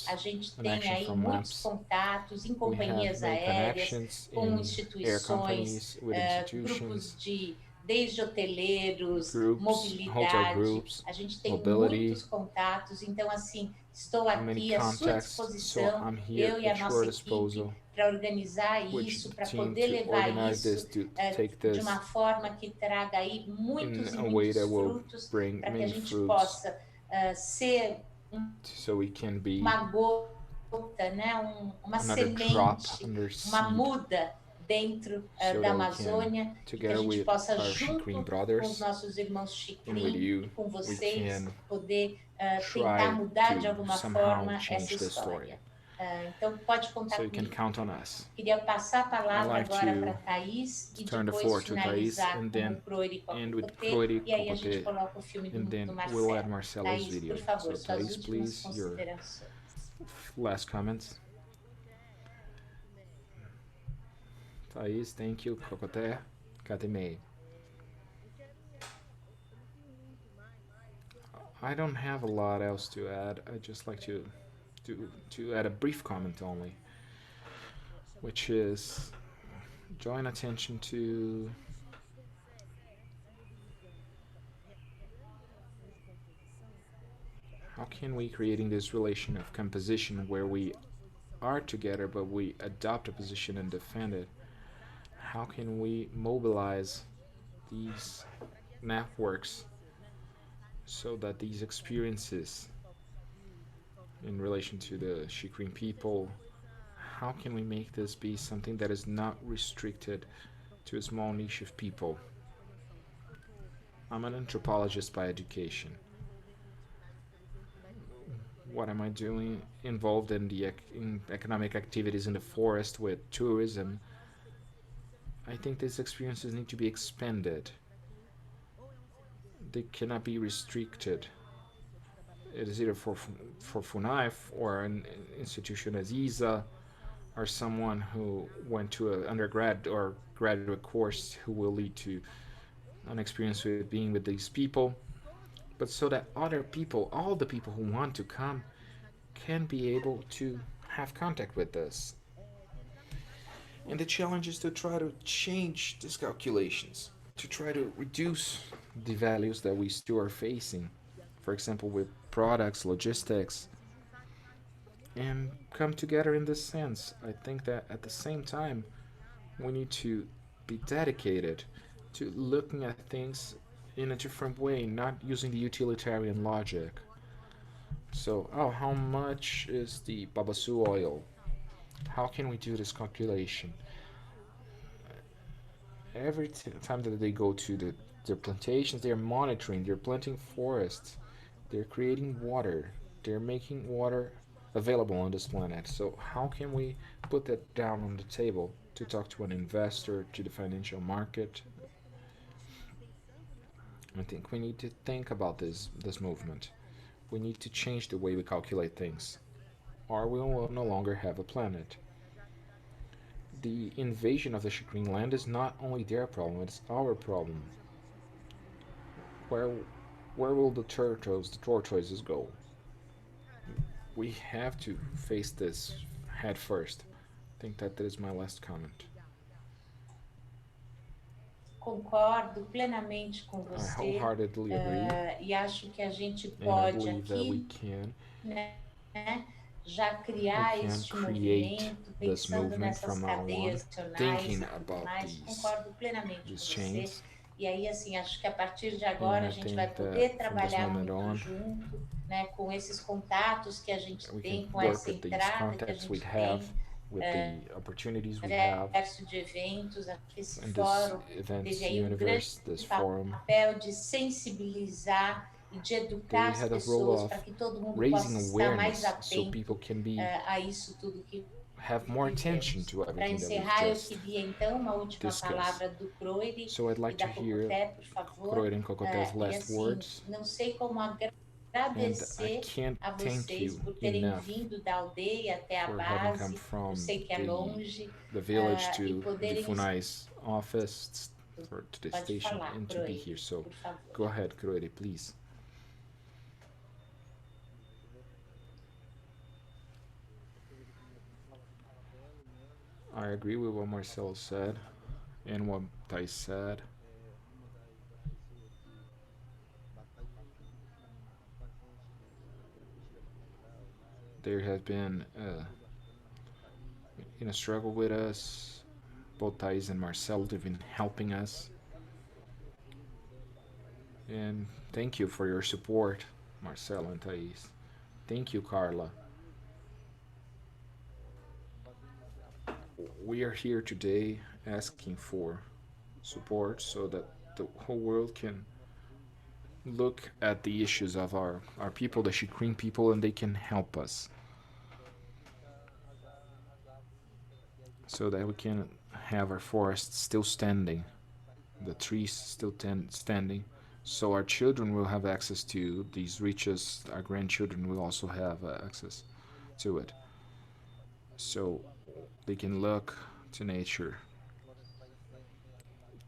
A gente tem aí muitos contatos em companhias aéreas, com instituições, grupos de desde hoteleiros, hotel mobilidade, groups, a gente tem mobility, muitos contatos, então assim, estou many aqui à sua contacts, so disposição, I'm here eu e a at your nossa disposal, equipe, para organizar which isso, para team poder to levar organize isso this, to take de this uma forma que traga aí in muitos e a way that muitos will frutos, bring para que a many gente fruits, possa ser so we can be uma gota, né? Uma another drop semente, under uma seed, muda dentro so da that we can, Amazônia, e que a together gente with possa, our Xikrin junto com os brothers nossos irmãos and with Xikrin you, e com we vocês, can poder tentar try mudar de to alguma somehow forma essa change the story. história. Então, pode So contar you can comigo. count on us. Queria passar a I'd palavra like agora para to Thaís e turn the depois floor to Thais, finalizar and com then o Krôire e com a end with Kôkôte, Krôire, e aí a gente Kôkôte, coloca o filme and do then Marcelo. we'll add Marcelo's Thaís, video. por favor, So suas Thais, últimas please, your considerações. last comments. Thais, thank you. Kôkôte, Katemei. I don't have a lot else to add. I'd just like to add a brief comment only, which is drawing attention to how can we creating this relation of composition where we are together but we adopt a position and defend it. How can we mobilize these networks so that these experiences in relation to the Xikrin people, how can we make this be something that is not restricted to a small niche of people? I'm an anthropologist by education. What am I doing involved in the in economic activities in the forest with tourism? I think these experiences need to be expanded. They cannot be restricted. It is either for FUNAIF or an institution as ISA, or someone who went to an undergrad or graduate course who will lead to an experience with being with these people, but so that other people, all the people who want to come, can be able to have contact with us. And the challenge is to try to change these calculations, to try to reduce the values that we still are facing, for example, with products, logistics, and come together in this sense. I think that at the same time, we need to be dedicated to looking at things in a different way, not using the utilitarian logic. So, how much is the babassu oil? How can we do this calculation? Every time that they go to their plantations, they're monitoring, they're planting forests, they're creating water, they're making water available on this planet. So how can we put that down on the table to talk to an investor, to the financial market? I think we need to think about this movement. We need to change the way we calculate things, or we will no longer have a planet. The invasion of the Xikrin land is not only their problem, it's our problem. Where will the tortoises go? We have to face this head first. I think that is my last comment. Concordo plenamente com I você wholeheartedly agree, e acho que a gente and I pode believe that we aqui, can né, já criar este create movimento, this pensando movement nessas from now on, cadeias nacionais thinking e tudo about mais. Concordo plenamente com these você. chains. E aí, assim, acho que a partir de And agora I a gente think vai that poder from this trabalhar moment muito on, junto, né, com esses contatos que a gente we tem, can com work essa with these entrada que a contacts we gente have, tem, with the opportunities we have, universo de eventos, acho que esse in this fórum events teve aí universe, grande this forum. papel de sensibilizar e de educar They as had a role pessoas of para que todo mundo raising possa estar mais awareness so atento people can a isso tudo que have more attention vivemos. to Para everything that we've encerrar, eu just queria então uma última discussed. palavra do Krôire So I'd e like to da hear Kôkôte, por favor. Krôire and Kôkôte's E last assim, words. não sei como And I agradecer can't a thank vocês you por terem enough vindo da aldeia até a for having come base. from Eu sei que é longe. the village e to the poderem FUNAI's office, to the Pode station, falar, and to be Krôire, here. So por favor. go ahead, Krôire, please. I agree with what Marcelo said and what Thais said. There has been in a struggle with us. Both Thais and Marcelo have been helping us. And thank you for your support, Marcelo and Thais. Thank you, Carla. We are here today asking for support so that the whole world can look at the issues of our people, the Xikrin people, and they can help us. So that we can have our forests still standing, the trees still standing, so our children will have access to these riches, our grandchildren will also have access to it. So they can look to nature.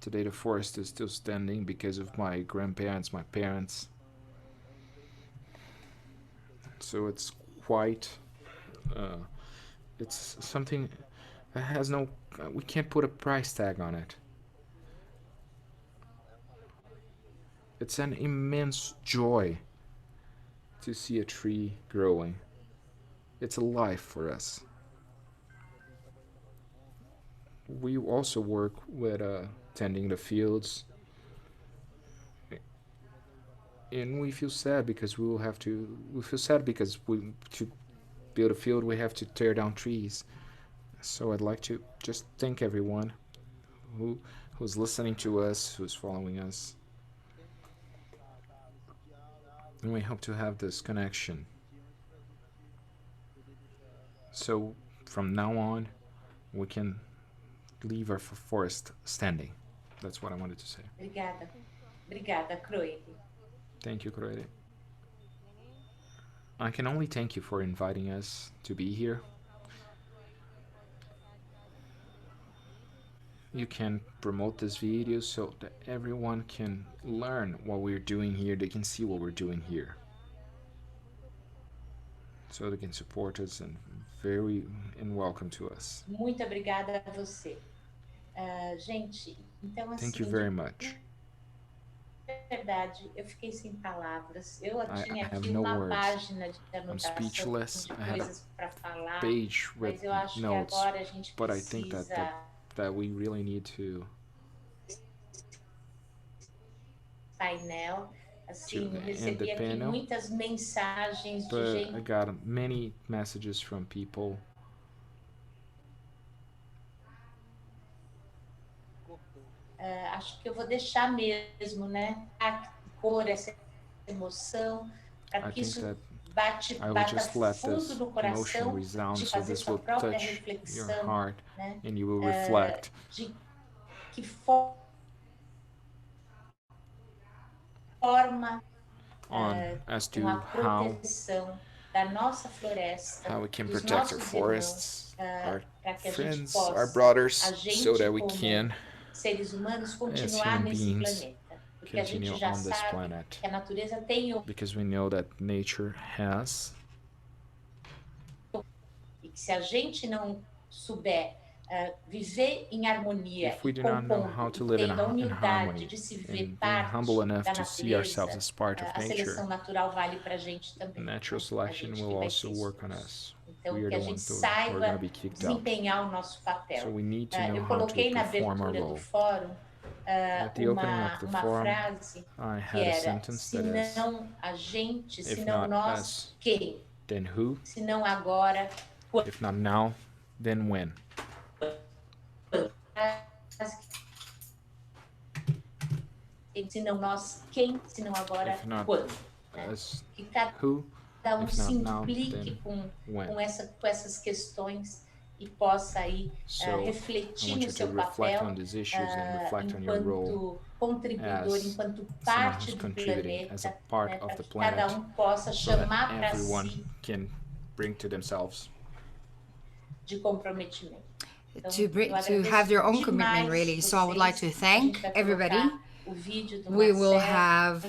Today the forest is still standing because of my grandparents, my parents. So it's quite, it's something that has no, we can't put a price tag on it. It's an immense joy to see a tree growing. It's a life for us. We also work with tending the fields, and we feel sad because we feel sad because to build a field we have to tear down trees. So I'd like to just thank everyone who's listening to us, who's following us. And we hope to have this connection. So from now on, we can leave our forest standing. That's what I wanted to say. Obrigada. Obrigada, Krôire. Thank you, Krôire. I can only thank you for inviting us to be here. You can promote this video so that everyone can learn what we're doing here. They can see what we're doing here. So they can support us and welcome to us. Muito obrigada a você. Gente, então assim, thank you very much. Verdade, eu fiquei sem palavras. Eu tinha aqui no uma words. página de anotação de coisas para falar, mas eu acho notes, que agora a gente but I think that we really need to painel. Assim, recebi aqui muitas mensagens de gente. I got many messages from people. Acho que eu vou deixar mesmo, né? A cor, essa emoção, para que isso bata fundo no coração, de fazer sua própria reflexão, né? And you will reflect. De que forma as to uma proteção da nossa floresta, how we can dos protect our nossos forests, irmãos, our que a gente friends, possa, our brothers, so that we como can, seres humanos, as continuar human nesse beings, planeta. Porque a gente continue já on this sabe planet. que a natureza tem Because we know that nature has, e que se a gente não souber viver em harmonia, if we do not know how to live in harmony, de se ver and being parte humble enough da to see ourselves natureza, as part of a seleção nature, natural vale para a gente também. natural selection will also work on us. Então, We are que a the gente ones who are going saiba to be kicked out. desempenhar o nosso papel. So we need to know Eu how to coloquei na perform our abertura do role. fórum At the opening of the uma forum, frase I que had a era: sentence se that is, não a gente, se if não not nós, us, quem? then who? Se não agora, quando? If not now, then when? Se não nós, quem? Se não agora, If not quando? us, Que cada who? se If not now, implique then when? com essas questões e possa aí So, I refletir want no you seu to reflect papel on these issues and reflect on your role enquanto contribuidor, as enquanto someone parte who's do contributing as a planeta, part né, of para the que cada planet, possa so that chamar para everyone si can bring to themselves. de comprometimento. Então, to have their own commitment, really. So I would like to thank everybody. We will have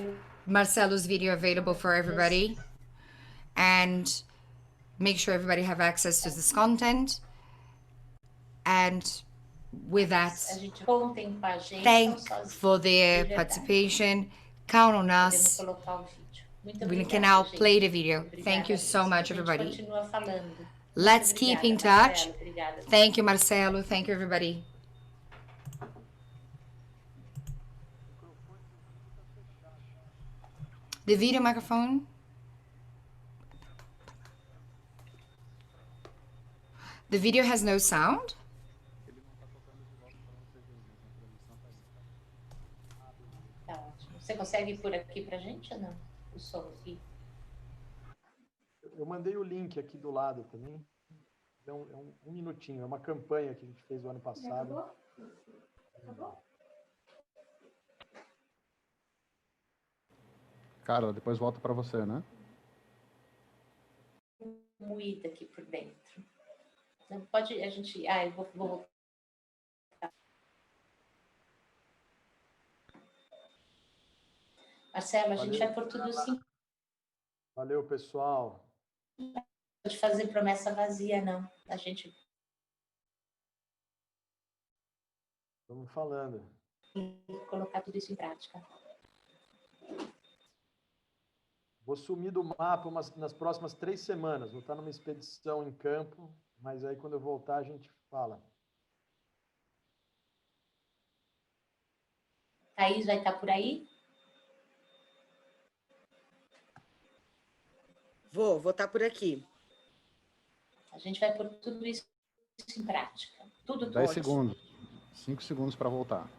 Marcelo's video available for everybody, and make sure everybody have access to this content. And with that, thank for their participation. Count on us. We can now play the video. Thank you so much, everybody. Let's keep in touch. Thank you, Marcelo. Thank you, everybody. The video microphone. The video has no sound. Tá ótimo. Você consegue pôr aqui pra gente ou não? O som aqui. Eu mandei o link aqui do lado também. Então, um minutinho. É uma campanha que a gente fez o ano passado. Acabou? Cara, depois volta para você, né? Moída aqui por dentro. Não pode a gente... eu vou voltar. Marcelo, a gente vai por tudo sim. Valeu, pessoal. Não pode fazer promessa vazia, não. A gente... Vamos falando. Colocar tudo isso em prática. Vou sumir do mapa nas próximas 3 semanas. Vou estar numa expedição em campo, mas aí quando eu voltar a gente fala. Thaís vai estar por aí? Vou estar por aqui. A gente vai pôr tudo isso em prática. Tudo 10 segundos. 5 segundos para voltar.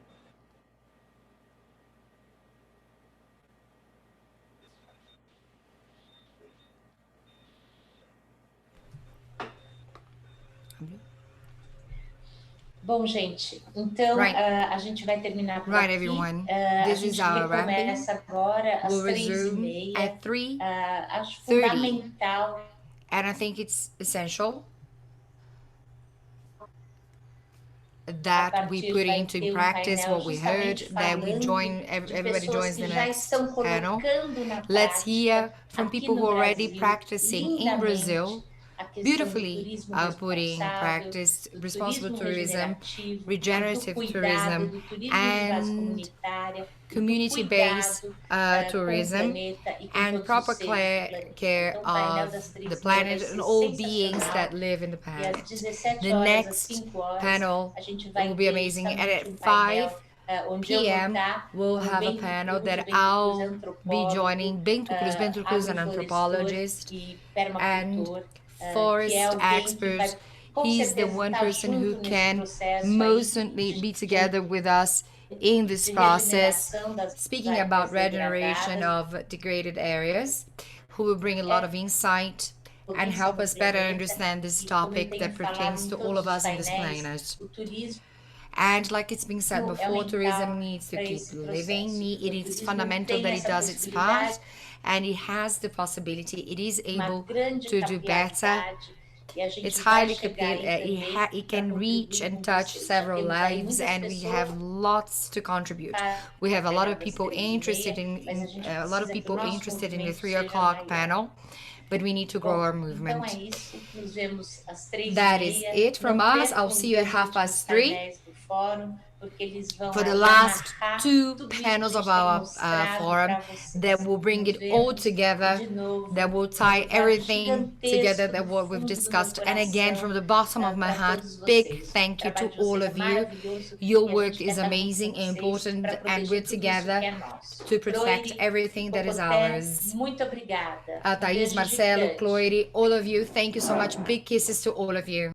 Bom, gente, então a gente vai terminar por aqui. Everyone. This is our começa agora às 3h30. At 3:30. Acho fundamental. And I think it's essential that we put into practice what we heard, that we join, everybody joins the next panel. Let's hear from people who are already practicing in Brazil, beautifully putting in practice responsible tourism, regenerative tourism, and community-based tourism, and proper care of the planet and all beings that live in the planet. The next panel will be amazing, and at 5 p.m. we'll have a panel that I'll be joining Bento Cruz, an anthropologist, and forest experts. He's the one person who can mostly be together with us in this process, speaking about regeneration of degraded areas, who will bring a lot of insight and help us better understand this topic that pertains to all of us on this planet. And like it's been said before, tourism needs to keep living. It is fundamental that it does its part, and it has the possibility, it is able to do better. It's highly capable, it can reach and touch several lives, and we have lots to contribute. We have a lot of people interested in the 3 o'clock panel, but we need to grow our movement. That is it from us. I'll see you at 3:30 for the last 2 panels of our forum that will bring it all together, that will tie everything together that what we've discussed. And again, from the bottom of my heart, big thank you to all of you. Your work is amazing and important, and we're together to protect everything that is ours. Thaís, Marcelo, Krôire, all of you, thank you so much. Big kisses to all of you.